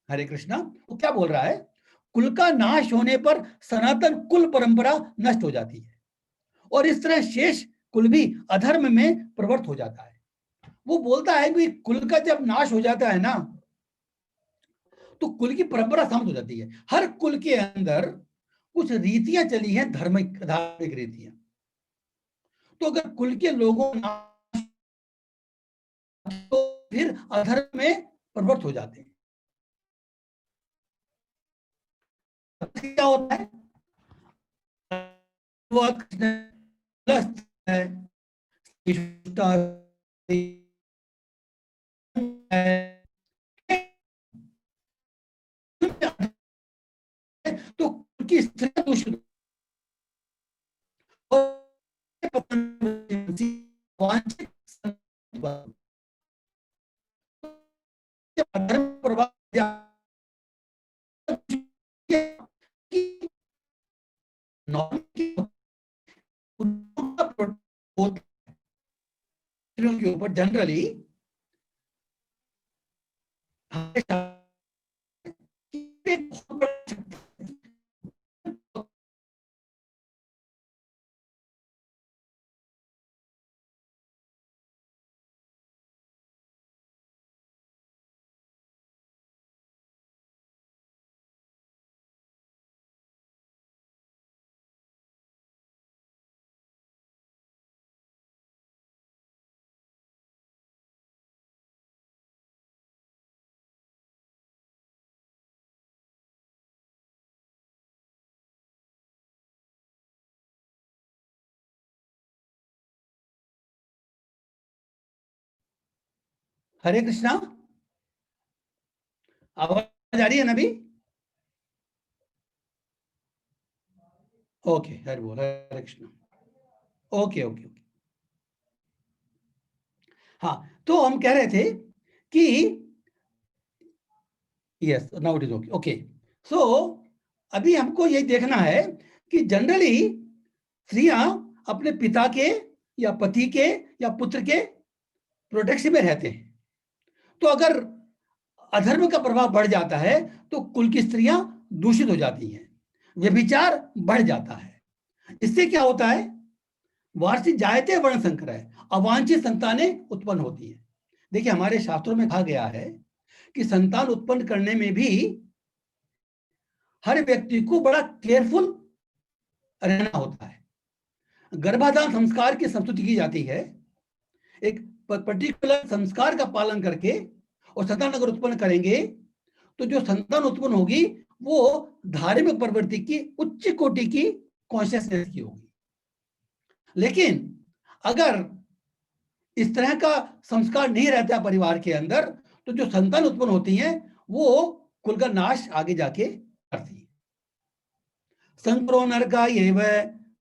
हरे कृष्णा। वो क्या बोल रहा है, कुल का नाश होने पर सनातन कुल परंपरा नष्ट हो जाती है और इस तरह शेष कुल भी अधर्म में प्रवृत्त हो जाता है। वो बोलता है कि कुल का जब नाश हो जाता है ना, तो कुल की परंपरा समाप्त हो जाती है। हर कुल के अंदर कुछ रीतियां चली हैं, धार्मिक रीतियां, तो अगर कुल के लोगों तो फिर अधर्म में प्रवृत्त हो जाते हैं। क्या होता है, तो उनकी स्थिति दूषित के ऊपर जनरली हरे कृष्णा, आवाज आ रही है ना अभी? ओके, हरे बोल, Hare Krishna. Okay okay okay. हाँ, तो हम कह रहे थे कि yes, now it is okay. Okay, so अभी हमको ये देखना है कि जनरली स्त्रियां अपने पिता के या पति के या पुत्र के प्रोटेक्शन में रहते हैं, तो अगर अधर्म का प्रभाव बढ़ जाता है तो कुल की स्त्रियां दूषित हो जाती हैं, व्यभिचार बढ़ जाता है। इससे क्या होता है, वार्षिक जायते वर्ण संकर है, अवांछित संतानें उत्पन्न होती है। देखिए हमारे शास्त्रों में कहा गया है कि संतान उत्पन्न करने में भी हर व्यक्ति को बड़ा केयरफुल रहना होता है। गर्भाधान संस्कार की संस्तुति की जाती है, एक पर्टिकुलर संस्कार का पालन करके, और संतान अगर उत्पन्न करेंगे तो जो संतान उत्पन्न होगी वो धार्मिक प्रवृत्ति की उच्च कोटि की कॉन्शियसनेस की होगी। लेकिन अगर इस तरह का संस्कार नहीं रहता परिवार के अंदर, तो जो संतान उत्पन्न होती हैं वो कुल का नाश आगे जाके करती है। संक्रो नरका एव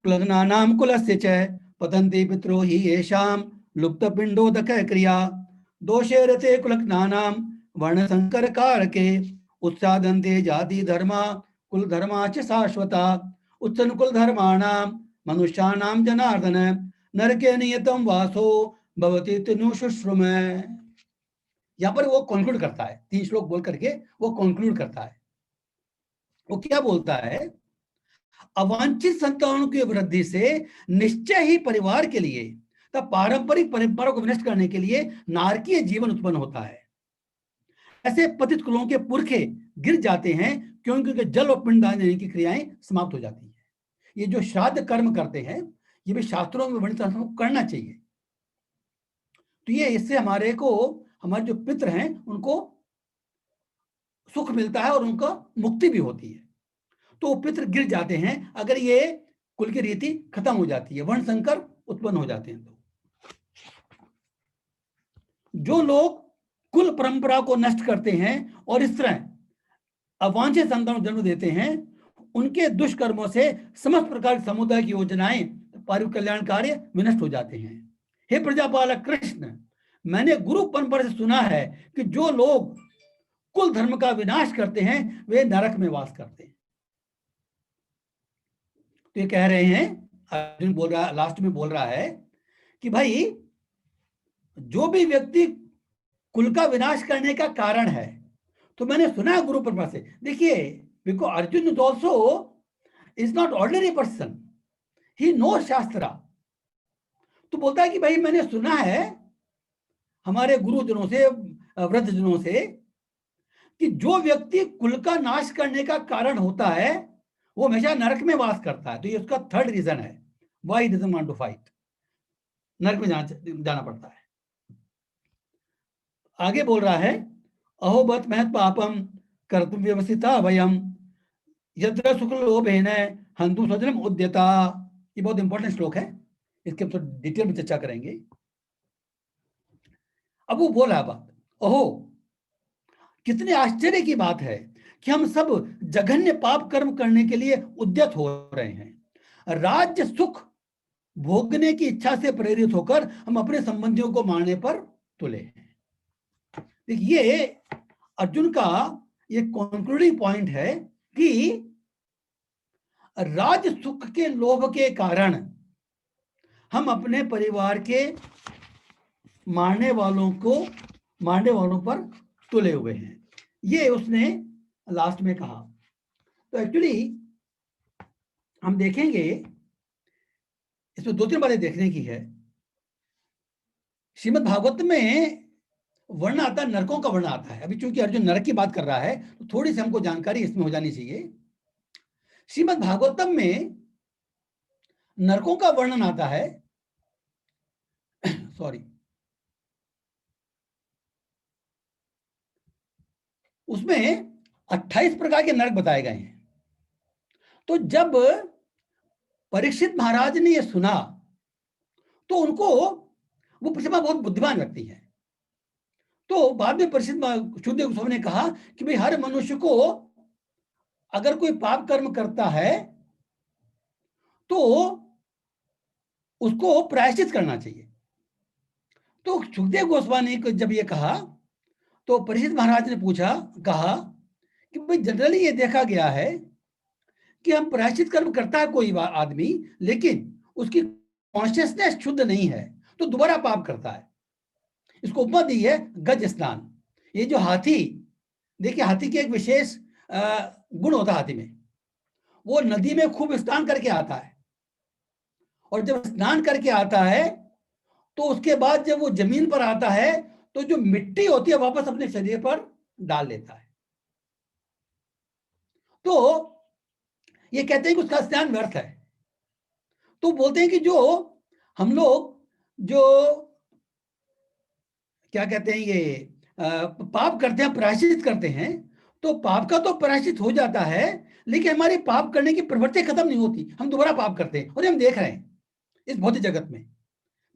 क्लग्नानाम कुलस्य च पतन्ति पितरो हि येषां लुप्त पिंडोदक क्रिया दोषे रते कुलग्नानाम वर्ण संकर कारके उत्सादन्ते जाति धर्मा कुल धर्मा च शाश्वता उत्सन कुल धर्माणाम मनुष्याणाम जनार्दन नरके नियतम वासो भवति तनु शुश्रुमे। यहां पर वो कंक्लूड करता है, 3 श्लोक बोल करके वो कंक्लूड करता है। वो क्या बोलता है? अवांछित संतानों की वृद्धि से निश्चय ही परिवार के लिए तब पारंपरिक परंपरा को विनष्ट करने के लिए नारकीय जीवन उत्पन्न होता है। ऐसे पतित कुलों के पुरखे गिर जाते हैं क्योंकि जल और पिंड दान देने की क्रियाएं समाप्त हो जाती हैं। ये जो श्राद्ध कर्म करते हैं ये भी शास्त्रों में वर्णित करना चाहिए। तो ये इससे हमारे जो पितृ हैं उनको सुख मिलता है और उनका मुक्ति भी होती है। तो पितृ गिर जाते हैं अगर ये कुल की रीति खत्म हो जाती है, वर्ण संकर उत्पन्न हो जाते हैं। तो जो लोग कुल परंपरा को नष्ट करते हैं और इस तरह अवांछित संतान जन्म देते हैं, उनके दुष्कर्मों से समस्त प्रकार समुदाय की योजनाएं, पारिवारिक कल्याण कार्य विनष्ट हो जाते हैं। हे प्रजापालक कृष्ण, मैंने गुरु परंपरा से सुना है कि जो लोग कुल धर्म का विनाश करते हैं वे नरक में वास करते हैं। तो ये कह रहे हैं, अर्जुन बोल रहा, लास्ट में बोल रहा है कि भाई जो भी व्यक्ति कुल का विनाश करने का कारण है, तो मैंने सुना गुरु परंपरा से। देखिए, because Arjun is also is not ordinary person, he no shastra. तो बोलता है कि भाई मैंने सुना है हमारे गुरुजनों से, वृद्धजनों से, कि जो व्यक्ति कुल का नाश करने का कारण होता है वो हमेशा नरक में वास करता है। तो ये उसका थर्ड रीजन है why doesn't want to fight, नरक में जाना पड़ता है। आगे बोल रहा है, अहोबत महत पापम कर्तुम व्यवस्थिता वयम यत्र सुख लोभेन हन्तु स्वजनम उद्यता। ये बहुत इंपॉर्टेंट श्लोक है, इसके हम थोड़ा डिटेल में चर्चा करेंगे। अब वो बोल रहा बात, ओहो कितने आश्चर्य की बात है कि हम सब जघन्य पाप कर्म करने के लिए उद्यत हो रहे हैं। राज्य सुख भोगने की इच्छा से प्रेरित होकर हम अपने संबंधियों को मारने पर तुले हैं। देखिए, अर्जुन का ये कंक्लूडिंग पॉइंट है कि राज सुख के लोभ के कारण हम अपने परिवार के मारने वालों पर तुले हुए हैं। ये उसने लास्ट में कहा। तो एक्चुअली हम देखेंगे, इसमें 2-3 बातें देखने की है। श्रीमद् भागवत में वर्ण आता है, नरकों का वर्ण आता है। अभी चूंकि अर्जुन नरक की बात कर रहा है तो थोड़ी सी हमको जानकारी इसमें हो जानी चाहिए। श्रीमद् भागवतम में नरकों का वर्णन आता है सॉरी, उसमें 28 प्रकार के नरक बताए गए हैं। तो जब परीक्षित महाराज ने यह सुना तो उनको, वो प्रतिमा बहुत बुद्धिमान व्यक्ति है, तो बाद में परीक्षित सुखदेव गोस्वामी ने कहा कि भाई हर मनुष्य को अगर कोई पाप कर्म करता है तो उसको प्रायश्चित करना चाहिए। तो सुखदेव गोस्वामी को जब ये कहा तो परीक्षित महाराज ने कहा कि भाई जनरली ये देखा गया है कि हम प्रायश्चित कर्म करता है कोई आदमी, लेकिन उसकी कॉन्शियसनेस शुद्ध नहीं है तो दोबारा पाप करता है। इसको उपमा दी है गज स्नान। ये जो हाथी, देखिए हाथी के एक विशेष गुण होता है हाथी में, वो नदी में खूब स्नान करके आता है और जब स्नान करके आता है तो उसके बाद जब वो जमीन पर आता है तो जो मिट्टी होती है वापस अपने शरीर पर डाल लेता है। तो ये कहते हैं कि उसका स्नान व्यर्थ है। तो बोलते हैं कि जो हम लोग जो क्या कहते हैं, ये पाप करते हैं, प्रायश्चित करते हैं, तो पाप का तो प्रायश्चित हो जाता है लेकिन हमारी पाप करने की प्रवृत्ति खत्म नहीं होती, हम दोबारा पाप करते हैं। और ये हम देख रहे हैं इस भौतिक जगत में,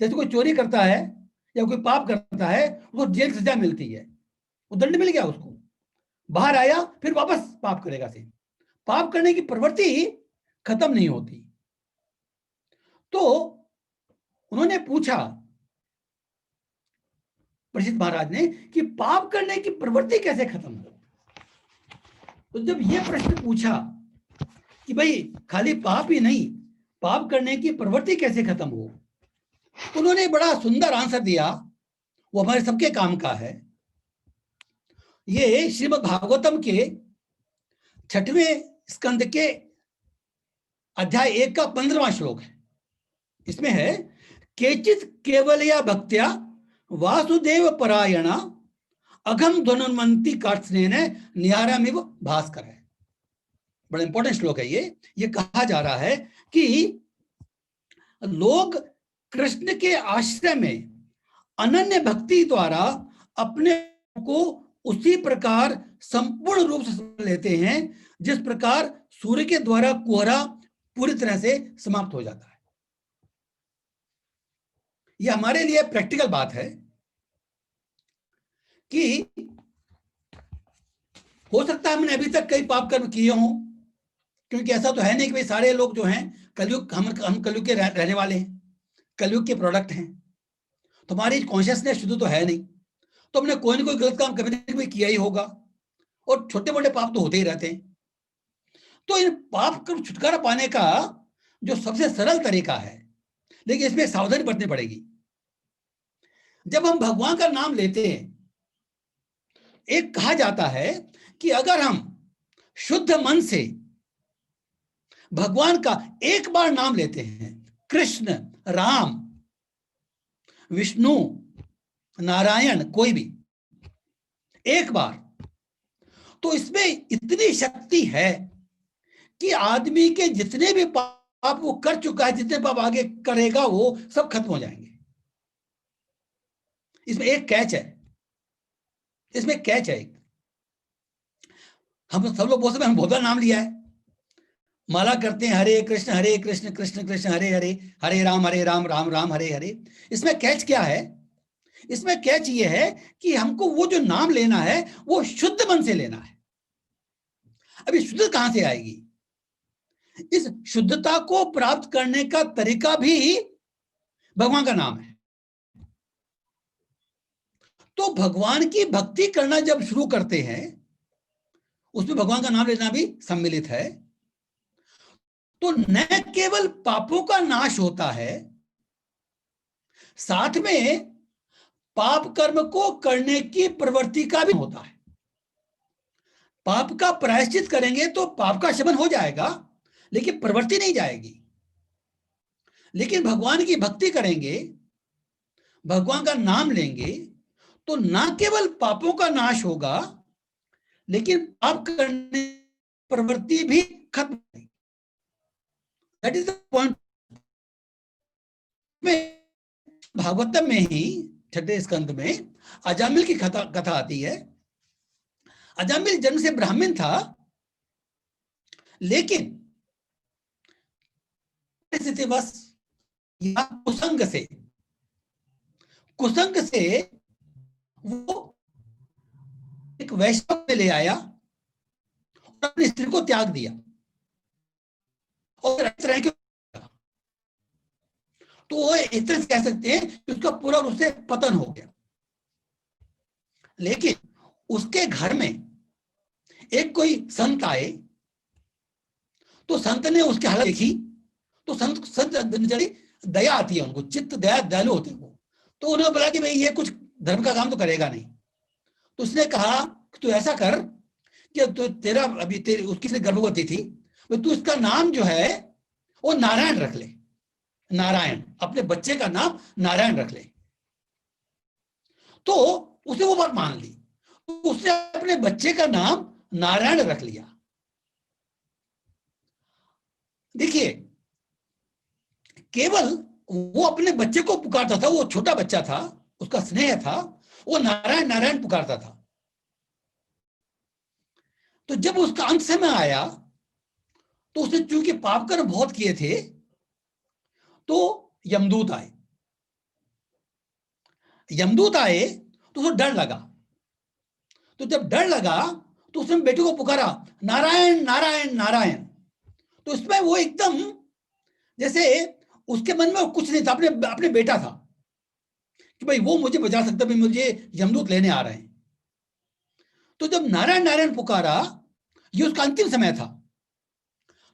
जैसे कोई चोरी करता है या कोई पाप करता है उसको जेल सजा मिलती है, वो दंड मिल गया उसको, बाहर आया फिर वापस पाप करेगा। से पाप करने की प्रवृत्ति खत्म नहीं होती। तो उन्होंने पूछा परीक्षित महाराज ने कि पाप करने की प्रवृत्ति कैसे खत्म हो। तो जब ये प्रश्न पूछा कि भाई खाली पाप ही नहीं, पाप करने की प्रवृत्ति कैसे खत्म हो, उन्होंने बड़ा सुंदर आंसर दिया, वो हमारे सबके काम का है। ये श्रीमद् भागवतम के 6वें स्कंद के अध्याय 1 का 15वां श्लोक है। इसमें है, केचित केवलया भक्त्या वासुदेव परायणा अघम ध्वनुन्मन्ति कार्त्स्नेन निहारमिव भास्कर है। बड़ा इंपॉर्टेंट श्लोक है ये कहा जा रहा है कि लोग कृष्ण के आश्रय में अनन्य भक्ति द्वारा अपने को उसी प्रकार संपूर्ण रूप से लेते हैं जिस प्रकार सूर्य के द्वारा कोहरा पूरी तरह से समाप्त हो जाता है। यह हमारे लिए प्रैक्टिकल बात है कि हो सकता है हमने अभी तक कई पाप कर्म किए हों, क्योंकि ऐसा तो है नहीं कि भाई सारे लोग जो हैं कलयुग, हम कलयुग के रहने वाले हैं, कलयुग के प्रोडक्ट हैं, तो हमारी कॉन्शियसनेस शुद्ध तो है नहीं, तो हमने कोई ना कोई गलत काम कभी ना कभी किया ही होगा, और छोटे मोटे पाप तो होते ही रहते हैं। तो इन पाप कर्म छुटकारा पाने का जो सबसे सरल तरीका है, लेकिन इसमें सावधानी बरतनी पड़ेगी। जब हम भगवान का नाम लेते हैं, एक कहा जाता है कि अगर हम शुद्ध मन से भगवान का एक बार नाम लेते हैं, कृष्ण, राम, विष्णु, नारायण, कोई भी एक बार, तो इसमें इतनी शक्ति है कि आदमी के जितने भी पाप वो कर चुका है, जितने पाप आगे करेगा, वो सब खत्म हो जाएंगे। इसमें एक कैच है, इसमें कैच है एक। हम सब लोग बहुत समय हम बहुत नाम लिया है, माला करते हैं, हरे कृष्ण कृष्ण कृष्ण हरे हरे, हरे राम राम राम हरे हरे। इसमें कैच क्या है? इसमें कैच ये है कि हमको वो जो नाम लेना है वो शुद्ध मन से लेना है। अभी शुद्ध कहां से आएगी? इस शुद्धता को प्राप्त करने का तरीका भी भगवान का नाम है। तो भगवान की भक्ति करना जब शुरू करते हैं, उसमें भगवान का नाम लेना भी सम्मिलित है, तो न केवल पापों का नाश होता है, साथ में पाप कर्म को करने की प्रवृत्ति का भी होता है। पाप का प्रायश्चित करेंगे तो पाप का शमन हो जाएगा, लेकिन प्रवृत्ति नहीं जाएगी। लेकिन भगवान की भक्ति करेंगे, भगवान का नाम लेंगे, तो ना केवल पापों का नाश होगा, लेकिन पाप करने प्रवृत्ति भी खत्म होगी। That is the point. Bhagavatam में ही 6ठे स्कंद में अजामिल की कथा आती है। अजामिल जन्म से ब्राह्मण था, लेकिन स्थितिवश या कुसंग से वो एक वैश्य में ले आया और अपनी स्त्री को त्याग दिया और इस तरह के, तो वो एक तरह से कह सकते हैं कि उसका पूरा रूप से पतन हो गया। लेकिन उसके घर में एक कोई संत आए, तो संत ने उसकी हालत देखी, तो संत दया आती है उनको, चित्त दया दयालु होते हैं वो, तो उन्होंने बोला कि भाई ये कुछ धर्म का काम तो करेगा नहीं। तो उसने कहा कि तू ऐसा कर कि तो तेरा अभी उसकी से गर्भवती थी, तो तू इसका नाम जो है वो नारायण रख ले, नारायण, अपने बच्चे का नाम नारायण रख ले। तो उसने वो बात मान ली, तो उसने अपने बच्चे का नाम नारायण रख लिया। देखिए, केवल वो अपने बच्चे को पुकारता था, वो छोटा बच्चा था, उसका स्नेह था, वो नारायण नारायण पुकारता था। तो जब उसका अंत समय आया, तो उसने चूंकि पाप कर्म बहुत किए थे, तो यमदूत आए। यमदूत आए तो उसको डर लगा, तो जब डर लगा तो उसने बेटे को पुकारा, नारायण नारायण नारायण। तो उसमें वो एकदम जैसे उसके मन में कुछ नहीं था, अपने बेटा था कि भाई वो मुझे बचा सकता, भाई मुझे यमदूत लेने आ रहे हैं। तो जब नारायण नारायण पुकारा, ये उसका अंतिम समय था,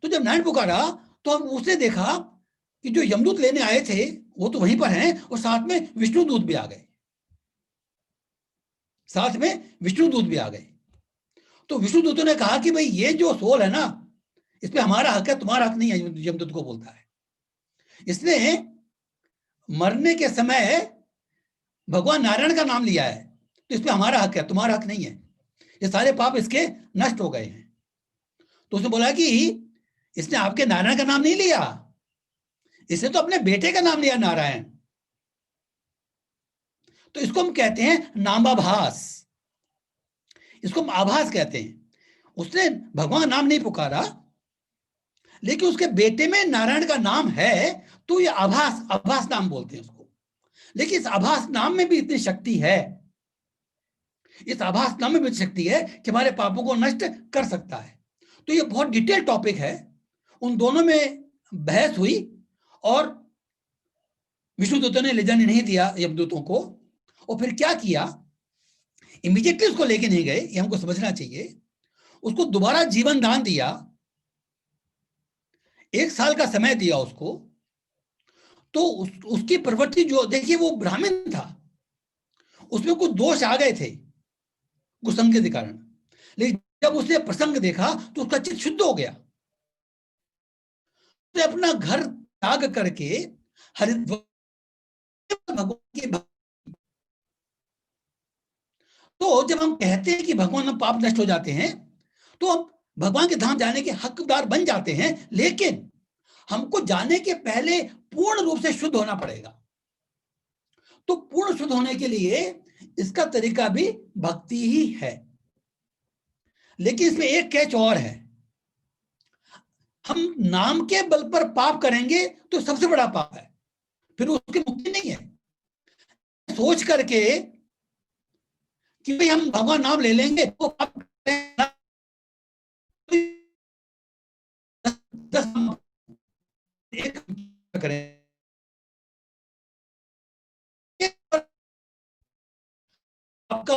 तो जब नारायण पुकारा तो उसने देखा कि जो यमदूत लेने आए थे वो तो वहीं पर हैं और साथ में विष्णु दूत भी आ गए, साथ में विष्णु दूत भी आ गए। तो विष्णु दूतों ने कहा कि भाई ये जो सोल है ना, इस पे हमारा हक है, तुम्हारा हक नहीं है। यमदूत को बोलता है, इसने मरने के समय भगवान नारायण का नाम लिया है, तो इस पे हमारा हक है, तुम्हारा हक नहीं है। ये सारे पाप इसके नष्ट हो गए हैं। तो उसने बोला कि इसने आपके नारायण का नाम नहीं लिया, इसने तो अपने बेटे का नाम लिया नारायण। तो इसको हम कहते हैं नामाभास, इसको हम आभास कहते हैं। उसने भगवान का नाम नहीं पुकारा, लेकिन उसके बेटे में नारायण का नाम है, तो ये आभास, आभास नाम बोलते हैं उसको। लेकिन इस आभास नाम में भी इतनी शक्ति है, इस आभास नाम में भी शक्ति है कि हमारे पापों को नष्ट कर सकता है। तो ये बहुत डिटेल टॉपिक है, उन दोनों में बहस हुई और विष्णु दूतों ने ले जाने नहीं दिया यमदूतों को। और फिर क्या किया, इमीडिएटली उसको लेके नहीं गए, ये हमको समझना चाहिए। उसको दोबारा जीवन दान दिया, 1 साल का समय दिया उसको। तो उसकी प्रवृत्ति जो, देखिए वो ब्राह्मण था, उसमें कुछ दोष आ गए थे कुसंग के कारण, लेकिन जब उसने प्रसंग देखा तो उसका चित्त शुद्ध हो गया। उसने अपना घर त्याग करके हरिद्वार भगवान की, तो जब हम कहते हैं कि भगवान में पाप नष्ट हो जाते हैं, तो हम भगवान के धाम जाने के हकदार बन जाते हैं, लेकिन हमको जाने के पहले पूर्ण रूप से शुद्ध होना पड़ेगा। तो पूर्ण शुद्ध होने के लिए इसका तरीका भी भक्ति ही है। लेकिन इसमें एक कैच और है, हम नाम के बल पर पाप करेंगे तो सबसे बड़ा पाप है, फिर उसकी मुक्ति नहीं है। सोच करके कि भाई हम भगवान नाम ले लेंगे तो पाप एक करें, आपका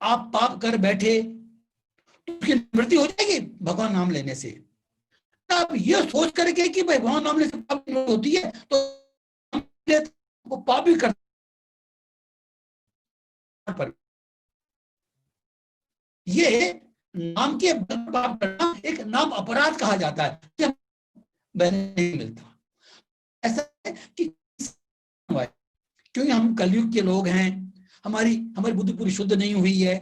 आप पाप कर बैठे तो उसकी निवृत्ति हो जाएगी भगवान नाम लेने से। आप ये सोच करके कि भाई भगवान नाम लेने से पाप होती है, तो पाप भी कर पर ये नाम के पाप करना एक नाम अपराध कहा जाता है, नहीं मिलता। ऐसा है कि क्योंकि हम कलयुग के लोग हैं, हमारी बुद्धि पूरी शुद्ध नहीं हुई है,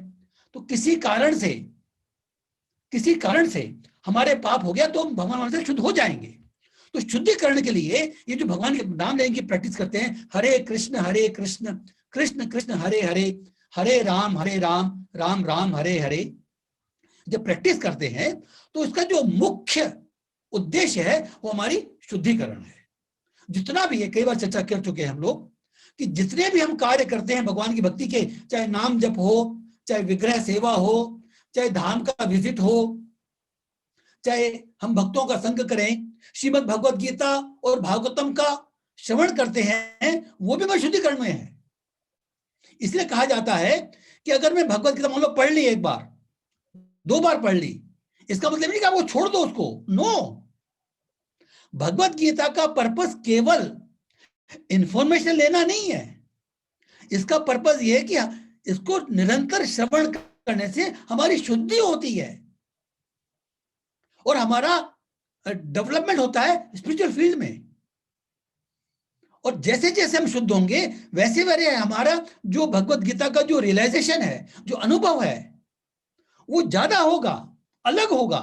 तो किसी कारण से हमारे पाप हो गया तो हम भगवान से शुद्ध हो जाएंगे। तो शुद्धिकरण के लिए ये जो भगवान के नाम लेने की प्रैक्टिस करते हैं, हरे कृष्ण कृष्ण कृष्ण हरे हरे, हरे राम राम राम हरे हरे, जब प्रैक्टिस करते हैं तो इसका जो मुख्य उद्देश्य है वो हमारी शुद्धिकरण है। जितना भी है, कई बार चर्चा कर चुके हैं हम लोग कि जितने भी हम कार्य करते हैं भगवान की भक्ति के, चाहे नाम जप हो, चाहे विग्रह सेवा हो, चाहे धाम का विजिट हो, चाहे हम भक्तों का संग करें, श्रीमद् भगवद गीता और भागवतम का श्रवण करते हैं, वो भी मैं शुद्धिकरण में है। इसलिए कहा जाता है कि अगर मैं भगवद गीता मान लो पढ़ ली, 1 बार 2 बार पढ़ ली, इसका मतलब नहीं कि आप वो छोड़ दो उसको, नो। भगवद गीता का पर्पस केवल इंफॉर्मेशन लेना नहीं है, इसका पर्पस ये है कि इसको निरंतर श्रवण करने से हमारी शुद्धि होती है और हमारा डेवलपमेंट होता है स्पिरिचुअल फील्ड में। और जैसे जैसे हम शुद्ध होंगे वैसे वैसे हमारा जो भगवद गीता का जो रियलाइजेशन है, जो अनुभव है, वो ज्यादा होगा, अलग होगा।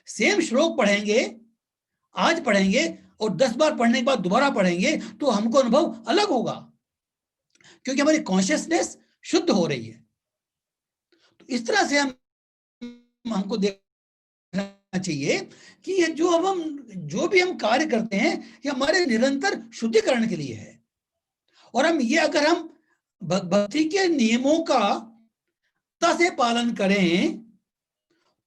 सेम श्लोक पढ़ेंगे, आज पढ़ेंगे और 10 बार पढ़ने के बाद दोबारा पढ़ेंगे तो हमको अनुभव अलग होगा, क्योंकि हमारी कॉन्शियसनेस शुद्ध हो रही है। तो इस तरह से हमको देखना चाहिए कि ये जो भी हम कार्य करते हैं ये हमारे निरंतर शुद्धिकरण के लिए है। और अगर हम भक्ति के नियमों का से पालन करें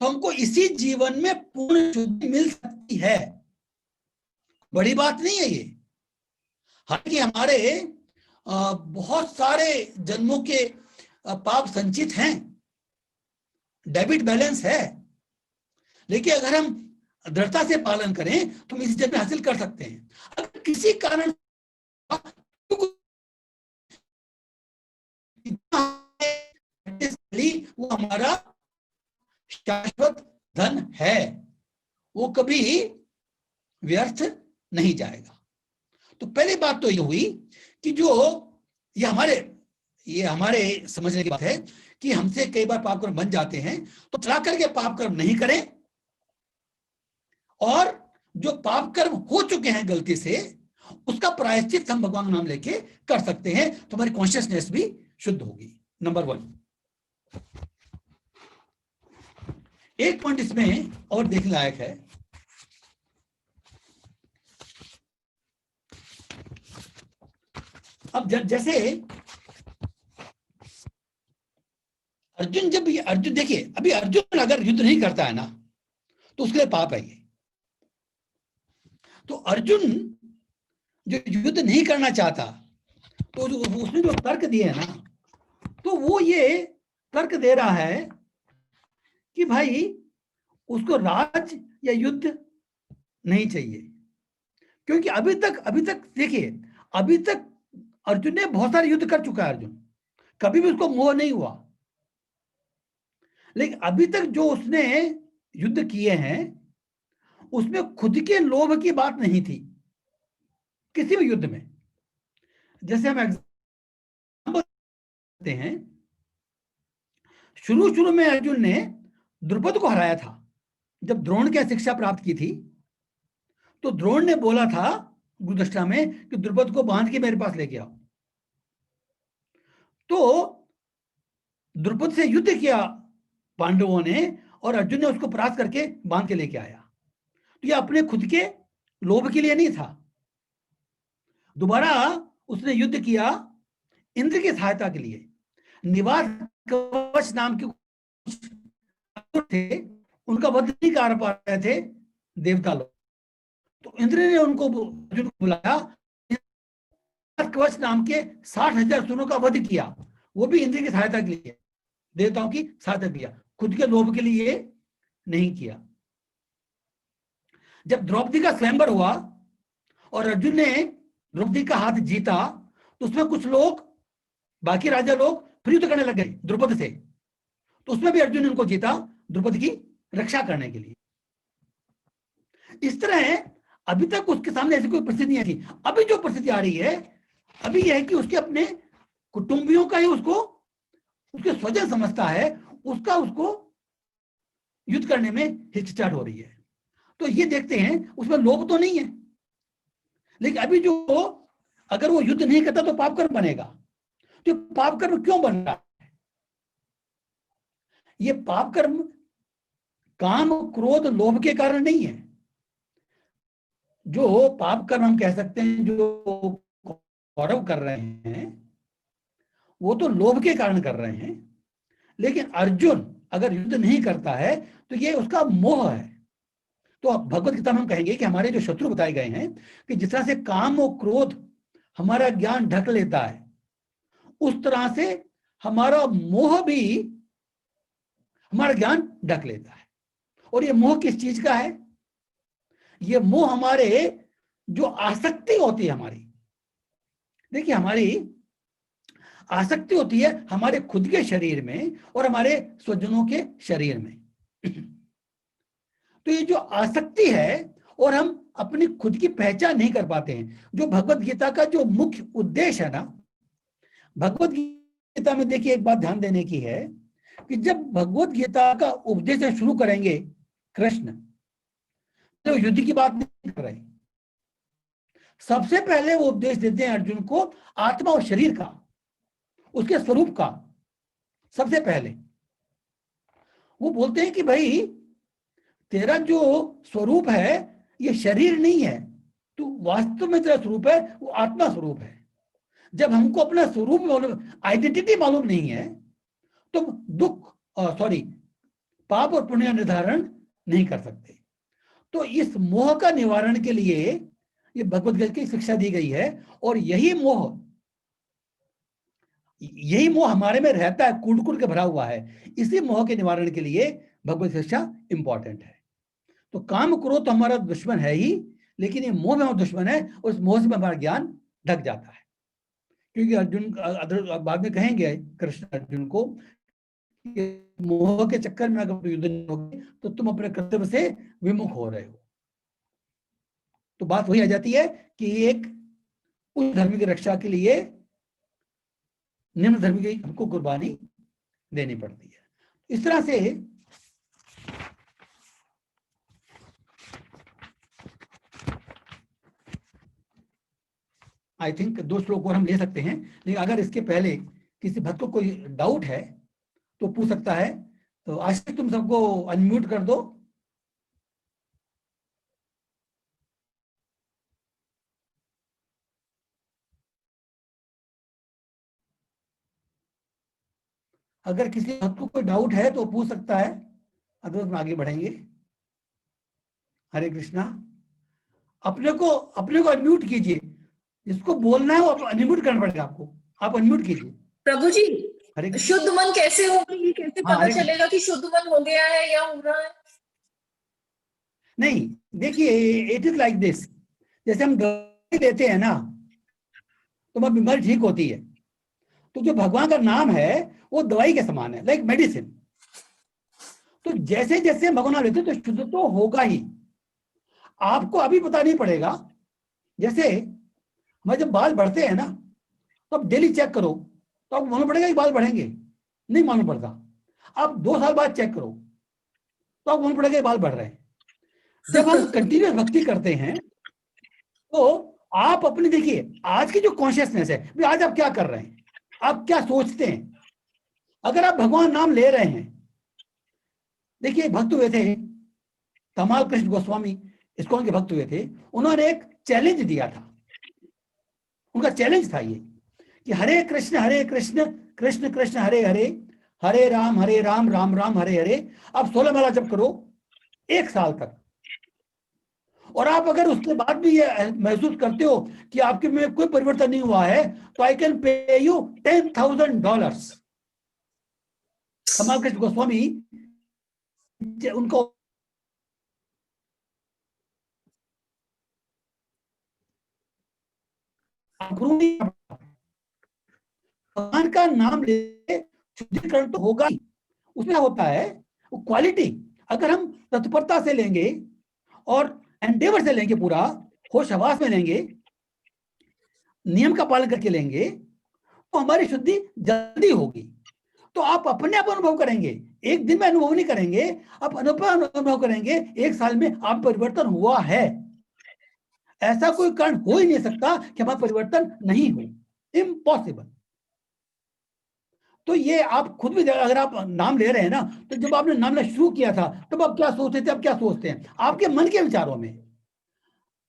तो हमको इसी जीवन में पूर्ण शुद्धि मिल सकती है। बड़ी बात नहीं है ये। हालांकि हमारे बहुत सारे जन्मों के पाप संचित हैं, डेबिट बैलेंस है, लेकिन अगर हम दृढ़ता से पालन करें तो हम इस जन्म में हासिल कर सकते हैं। अगर किसी कारण वो हमारा शाश्वत धन है, वो कभी व्यर्थ नहीं जाएगा। तो पहली बात तो ये हुई कि जो ये हमारे समझने की बात है कि हमसे कई बार पाप कर्म बन जाते हैं, तो चला करके पाप कर्म नहीं करें, और जो पाप कर्म हो चुके हैं गलती से उसका प्रायश्चित हम भगवान का नाम लेके कर सकते हैं, तो हमारी कॉन्शियसनेस भी शुद्ध होगी। नंबर 1। एक पॉइंट इसमें और देखने लायक है। अब जैसे अर्जुन देखिए, अभी अर्जुन अगर युद्ध नहीं करता है ना तो उसके लिए पाप है ये। तो अर्जुन जो युद्ध नहीं करना चाहता, तो उसने जो तर्क दिए है ना, तो वो ये तर्क दे रहा है कि भाई उसको राज या युद्ध नहीं चाहिए, क्योंकि अभी तक देखिए, अभी तक अर्जुन ने बहुत सारे युद्ध कर चुका है। अर्जुन कभी भी उसको मोह नहीं हुआ, लेकिन अभी तक जो उसने युद्ध किए हैं उसमें खुद के लोभ की बात नहीं थी किसी भी युद्ध में। जैसे हम एग्जाम्पल देते हैं, शुरू में अर्जुन ने द्रुपद को हराया था। जब द्रोण की शिक्षा प्राप्त की थी तो द्रोण ने बोला था गुरुदक्षिणा में कि द्रुपद को बांध के मेरे पास लेके आओ। तो द्रुपद से युद्ध किया पांडवों ने, और अर्जुन ने उसको परास्त करके बांध के लेके आया। तो ये अपने खुद के लोभ के लिए नहीं था। दोबारा उसने युद्ध किया इंद्र की सहायता के लिए। निवास कवच नाम के थे, उनका वध नहीं कर पा रहे थे देवता लोग, तो इंद्र ने उनको अर्जुन को बुलाया, कवच नाम के 60,000 सुरों का वध किया। वो भी इंद्र की सहायता के लिए, देवताओं की सहायता किया, खुद के लोभ के लिए नहीं किया। जब द्रौपदी का स्वयंवर हुआ और अर्जुन ने द्रौपदी का हाथ जीता, तो उसमें कुछ लोग, बाकी राजा लोग फिर युद्ध करने लग गए द्रुपद से, तो उसमें भी अर्जुन ने उनको जीता द्रुपद की रक्षा करने के लिए। इस तरह अभी तक उसके सामने ऐसी कोई परिस्थिति नहीं थी। अभी जो परिस्थिति आ रही है अभी यह है कि उसके अपने कुटुंबियों का ही उसको उसके स्वजन समझता है, उसको युद्ध करने में हिचकिचाहट हो रही है। तो ये देखते हैं उसमें लोभ तो नहीं है, लेकिन अभी जो अगर वो युद्ध नहीं करता तो पाप कर्म बनेगा। तो पाप कर्म क्यों बन रहा है? ये पाप कर्म काम क्रोध लोभ के कारण नहीं है। जो पाप कर्म हम कह सकते हैं जो कौरव कर रहे हैं वो तो लोभ के कारण कर रहे हैं, लेकिन अर्जुन अगर युद्ध नहीं करता है तो ये उसका मोह है। तो भगवत गीता में हम कहेंगे कि हमारे जो शत्रु बताए गए हैं कि जिस तरह से काम और क्रोध हमारा ज्ञान ढक लेता है, उस तरह से हमारा मोह भी हमारा ज्ञान ढक लेता है। और ये मोह किस चीज का है? ये मोह हमारे जो आसक्ति होती है हमारी, देखिए हमारी आसक्ति होती है हमारे खुद के शरीर में और हमारे स्वजनों के शरीर में। तो ये जो आसक्ति है और हम अपनी खुद की पहचान नहीं कर पाते हैं। जो भगवत गीता का जो मुख्य उद्देश्य है ना, भगवत गीता में देखिए एक बात ध्यान देने की है कि जब भगवत गीता का उपदेश शुरू करेंगे कृष्ण, तो युद्ध की बात नहीं कर रहे। सबसे पहले वो उपदेश देते हैं अर्जुन को आत्मा और शरीर का, उसके स्वरूप का। सबसे पहले वो बोलते हैं कि भाई तेरा जो स्वरूप है ये शरीर नहीं है, तो वास्तव में तेरा स्वरूप है वो आत्मा स्वरूप है। जब हमको अपना स्वरूप मालूम, आइडेंटिटी मालूम नहीं है, तो पाप और पुण्य निर्धारण नहीं कर सकते। तो इस मोह का निवारण के लिए ये भगवत गीता की शिक्षा दी गई है, और यही मोह हमारे में रहता है, कूट कूट के भरा हुआ है। इसी मोह के निवारण के लिए भगवत शिक्षा इंपॉर्टेंट है। तो काम क्रोध तो हमारा दुश्मन है ही, लेकिन ये मोह में हमारा दुश्मन है, उस मोह से हमारा ज्ञान ढक जाता है। क्योंकि अर्जुन बाद में कहेंगे कृष्ण अर्जुन को, मोह के चक्कर में अगर युद्ध नहीं होगे तो तुम अपने कर्तव्य से विमुख हो रहे हो। तो बात वही आ जाती है कि एक उच्च धर्म की रक्षा के लिए निम्न धर्म की हमको कुर्बानी देनी पड़ती है। इस तरह से आई थिंक 2 श्लोक और हम ले सकते हैं, लेकिन अगर इसके पहले किसी भक्त को कोई डाउट है तो पूछ सकता है। तो आशीष तुम सबको अनम्यूट कर दो। अगर किसी भक्त को कोई डाउट है तो पूछ सकता है, अदरवाइज हम आगे बढ़ेंगे। हरे कृष्णा। अपने को अनम्यूट कीजिए, जिसको बोलना है वो अनम्यूट करना पड़ेगा आपको। आप अनम्यूट कीजिए। प्रभु जी, शुद्ध मन कैसे होगा, ये कैसे पता चलेगा कि शुद्ध मन हो गया है या हो रहा है? नहीं, देखिए इट इज लाइक दिस, जैसे हम दवाई लेते हैं ना तो हमारी बीमारी ठीक होती है, तो जो भगवान का नाम है वो दवाई के समान है, लाइक मेडिसिन। तो जैसे जैसे भगवान लेते तो शुद्ध तो होगा ही। आपको अभी पता नहीं पड़ेगा, जैसे हमारे जब बाल बढ़ते हैं ना तो आप डेली चेक करो तो आपको मालूम पड़ेगा कि बाल बढ़ेंगे, नहीं मालूम पड़ता। आप 2 साल बाद चेक करो तो आपको मालूम पड़ेगा कि बाल बढ़ रहे हैं। जब हम कंटिन्यूस भक्ति करते हैं तो आप अपनी, देखिए आज की जो कॉन्शियसनेस है, भाई आज आप क्या कर रहे हैं, आप क्या सोचते हैं। अगर आप भगवान नाम ले रहे हैं, देखिए भक्त हुए थे तमाल कृष्ण गोस्वामी, इस्कॉन के भक्त हुए थे, उन्होंने एक चैलेंज दिया था। उनका चैलेंज था ये कि हरे कृष्ण कृष्ण कृष्ण हरे हरे, हरे राम राम राम हरे हरे। आप 16 माला जप करो 1 साल तक, और आप अगर उसके बाद भी ये महसूस करते हो कि आपके में कोई परिवर्तन नहीं हुआ है तो आई कैन पे यू $10,000। तमाल कृष्ण गोस्वामी उनको भगवान का नाम ले शुद्धिकरण तो होगा ही। उसमें होता है वो क्वालिटी, अगर हम तत्परता से लेंगे और एंडेवर से लेंगे, पूरा होश हवास में लेंगे, नियम का पालन करके लेंगे, तो हमारी शुद्धि जल्दी होगी। तो आप अपने आप अनुभव करेंगे, एक दिन में अनुभव नहीं करेंगे, आप अनुभव करेंगे 1 साल में आप परिवर्तन हुआ है। ऐसा कोई कारण हो ही नहीं सकता कि हमारा परिवर्तन नहीं हो, इम्पॉसिबल। तो ये आप खुद भी, अगर आप नाम ले रहे हैं ना, तो जब आपने नाम लेना शुरू किया था तब आप क्या सोचते थे, अब क्या सोचते हैं, आपके मन के विचारों में।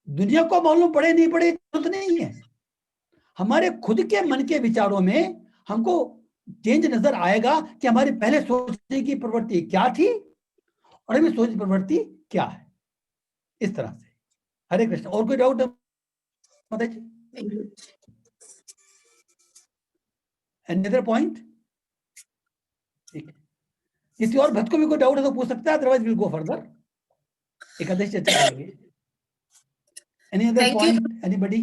दुनिया को मालूम पड़े नहीं पड़े तो नहीं है, हमारे खुद के मन के विचारों में हमको चेंज नजर आएगा कि हमारी पहले सोचने की प्रवृत्ति क्या थी और अभी सोचने की प्रवृत्ति क्या है। इस तरह से। हरे कृष्ण। और कोई डाउट माता जी? Any other point? ठीक है, किसी और भक्त को भी कोई डाउट है तो पूछ सकता है, otherwise will go further. Ekadashi चर्चा करेंगे। Any other point, anybody?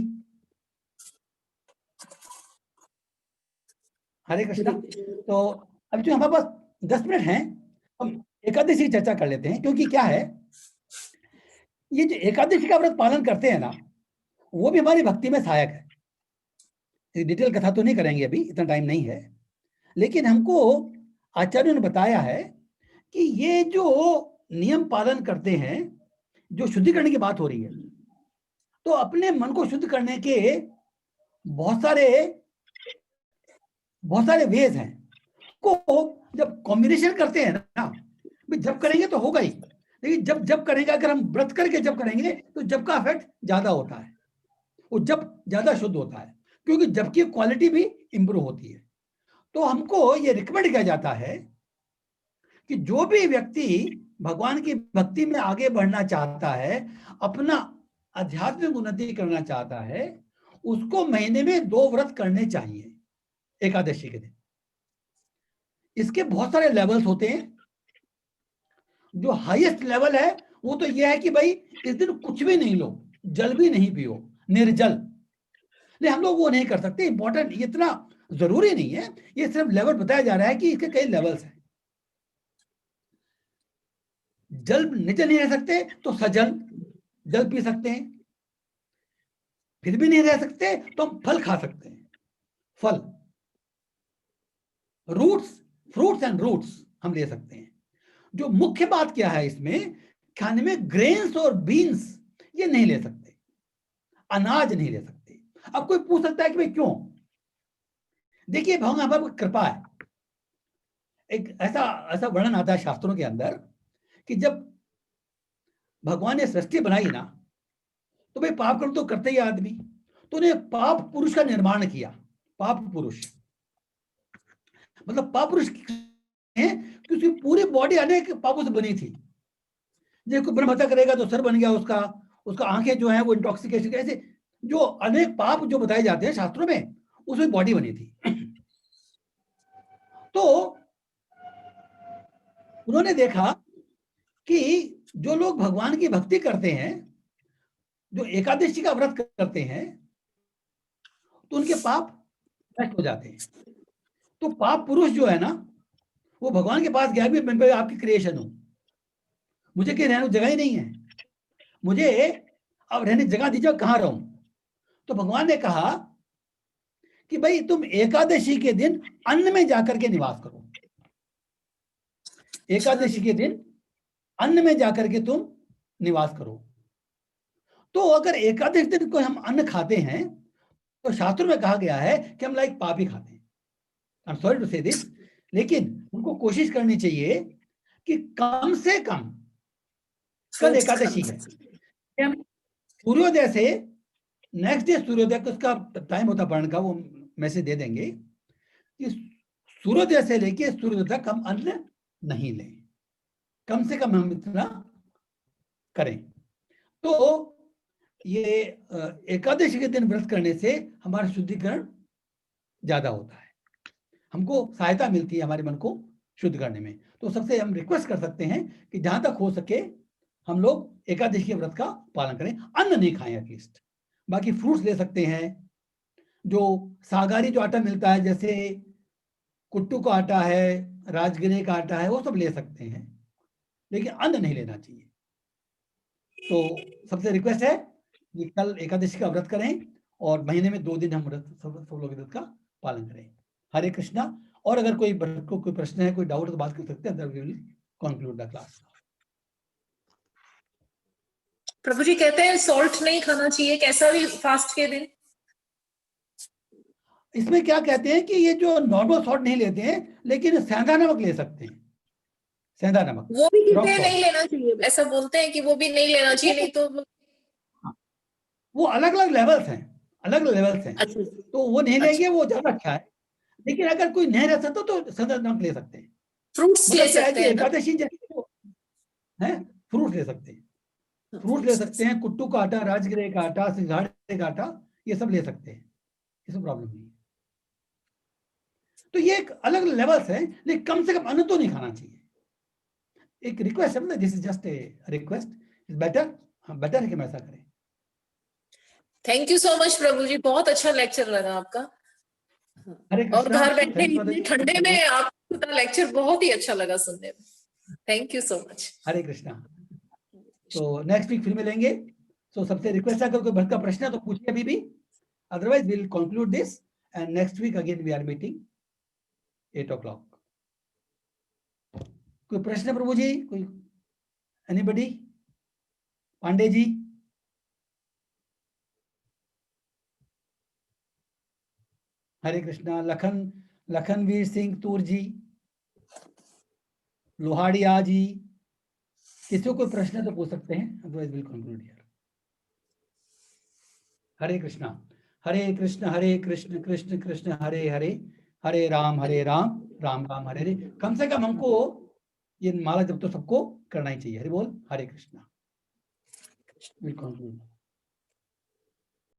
Hare Krishna. तो अब जो हमारे पास 10 मिनट हैं, हम एकादशी की चर्चा कर लेते हैं। क्योंकि क्या है, ये जो एकादशी का व्रत पालन करते हैं ना, वो भी हमारी भक्ति में सहायक है। डिटेल कथा तो नहीं करेंगे अभी, इतना टाइम नहीं है, लेकिन हमको आचार्यों ने बताया है कि ये जो नियम पालन करते हैं, जो शुद्धिकरण की बात हो रही है, तो अपने मन को शुद्ध करने के बहुत सारे वेज हैं। को जब कॉम्बिनेशन करते हैं ना, जब करेंगे तो होगा ही, लेकिन जब करेंगे, अगर हम व्रत करके जब करेंगे तो जब का इफेक्ट ज्यादा होता है, वो जब ज्यादा शुद्ध होता है, क्योंकि जब की क्वालिटी भी इंप्रूव होती है। तो हमको ये रिकमेंड किया जाता है कि जो भी व्यक्ति भगवान की भक्ति में आगे बढ़ना चाहता है, अपना आध्यात्मिक उन्नति करना चाहता है, उसको महीने में 2 व्रत करने चाहिए एकादशी के दिन। इसके बहुत सारे लेवल्स होते हैं। जो हाईएस्ट लेवल है वो तो यह है कि भाई इस दिन कुछ भी नहीं लो, जल भी नहीं पियो, निर्जल। नहीं, हम लोग वो नहीं कर सकते। इंपॉर्टेंट, इतना जरूरी नहीं है, ये सिर्फ लेवल बताया जा रहा है कि इसके कई लेवल्स हैं। जल निर्जल नहीं रह सकते तो सजल जल पी सकते हैं, फिर भी नहीं रह सकते तो हम फल खा सकते हैं, फल, रूट्स, फ्रूट्स एंड रूट्स हम ले सकते हैं। जो मुख्य बात क्या है इसमें, खाने में ग्रेन्स और बीन्स ये नहीं ले सकते, अनाज नहीं ले सकते। अब कोई पूछ सकता है कि भाई क्यों? देखिए भगवान बाबा की कृपा है। एक ऐसा ऐसा वर्णन आता है शास्त्रों के अंदर कि जब भगवान ने सृष्टि बनाई ना, तो भाई पाप कर्म तो करते ही आदमी, तो उन्हें पाप पुरुष का निर्माण किया। पाप पुरुष मतलब पाप पुरुष है कि उसकी पूरी बॉडी अनेक पापों से बनी थी। जैसे कोई ब्रह्म हत्या करेगा तो सर बन गया उसका, उसका आंखें जो है वो इंटॉक्सिकेशन, ऐसे जो अनेक पाप जो बताए जाते हैं शास्त्रों में, उसमें बॉडी बनी थी। तो उन्होंने देखा कि जो लोग भगवान की भक्ति करते हैं, जो एकादशी का व्रत करते हैं, तो उनके पाप नष्ट हो जाते हैं। तो पाप पुरुष जो है ना, वो भगवान के पास गया भी, मैं आपकी क्रिएशन हूं, मुझे कहीं रहने को जगह ही नहीं है, मुझे अब रहने की जगह दीजिए, कहां रहूं? तो भगवान ने कहा कि भाई तुम एकादशी के दिन अन्न में जाकर के निवास करो। एकादशी के दिन अन्न में जाकर के तुम निवास करो। तो अगर एकादशी दिन को हम अन्न खाते हैं, तो शास्त्रों में कहा गया है कि हम लाइक पापी खाते हैं। आई एम सॉरी टू से दिस, लेकिन उनको कोशिश करनी चाहिए कि कम से कम, कल एकादशी है, हम सूर्योदय से नेक्स्ट डे, सूर्योदय का उसका टाइम होता पढ़ने का, वो मैसेज दे देंगे कि सूर्योदय से लेके सूर्योदय तक हम अन्न नहीं लें, कम से कम हम इतना करें। तो ये एकादशी के दिन व्रत करने से हमारा शुद्धिकरण ज्यादा होता है, हमको सहायता मिलती है हमारे मन को शुद्ध करने में। तो सबसे हम रिक्वेस्ट कर सकते हैं कि जहां तक हो सके हम लोग एकादशी के व्रत का पालन करें, अन्न नहीं खाएं एटलीस्ट। बाकी फ्रूट्स ले सकते हैं, जो सागारी जो आटा मिलता है, जैसे कुट्टू का आटा है, राजगिरे का आटा है, वो सब ले सकते हैं, लेकिन अन्न नहीं लेना चाहिए। तो सबसे रिक्वेस्ट है कि कल एकादशी का व्रत करें और महीने में 2 दिन हम व्रत, सब लोग व्रत का पालन करें। हरे कृष्णा। और अगर कोई प्रश्न है, कोई डाउट, तो बात कर सकते हैं। We will conclude the class. Prabhu ji कहते हैं सॉल्ट नहीं खाना चाहिए, कैसा भी फास्ट के दिन? इसमें क्या कहते हैं कि ये जो नॉर्मल सॉल्ट नहीं लेते हैं, लेकिन सेंधा नमक ले सकते हैं, सेंधा नमक, वो भी कहते हैं नहीं लेना चाहिए, ऐसा बोलते हैं कि वो भी नहीं लेना चाहिए, नहीं तो वो अलग अलग लेवल्स हैं, अलग अलग लेवल्स हैं। अच्छा, तो वो नहीं लेंगे, वो ज्यादा अच्छा है। लेकिन अगर कोई नहीं रह सकता तो सेंधा नमक ले सकते हैं। फ्रूट्स ले मतलब क्या है सकते कि हैं ना? एकादशी जैसे है, फ्रूट ले सकते हैं, फ्रूट ले सकते हैं, कुट्टू का आटा, राजगिरे का आटा, सिंघाड़े का आटा, ये सब ले सकते हैं, इसमें प्रॉब्लम नहीं है। तो ये एक अलग लेवल्स है, लेकिन कम से कम अन्न तो नहीं खाना चाहिए। एक रिक्वेस्ट है, this is just a request, is better, हाँ बेटर है कि हम ऐसा करें। थैंक यू सो मच प्रभु जी, बहुत अच्छा लेक्चर लगा आपका। हरे और कृष्णा, घर बैठे थैंक्स फॉर इतने द ठंडे में आपका लेक्चर बहुत ही अच्छा लगा सुनने में। Thank you so much. Hare Krishna. तो नेक्स्ट वीक फिर मिलेंगे। सो सबसे रिक्वेस्ट है, अगर कोई भक्त का प्रश्न है तो पूछिए अभी भी, otherwise will conclude this and next week again we are meeting 8 o'clock। कोई प्रश्न है प्रभु जी? कोई एनीबडी? पांडे जी? हरे कृष्णा। लखनवीर सिंह तूर जी, लोहाड़िया जी, किसी को कोई प्रश्न है तो पूछ सकते हैं, otherwise will conclude here. Hare Krishna. Hare Krishna Krishna Krishna Hare Hare, Hare Ram Ram Ram Hare Hare. कम से कम हमको ये माला जब तो सबको करना ही चाहिए। हरि बोल। हरे कृष्णा। Will conclude.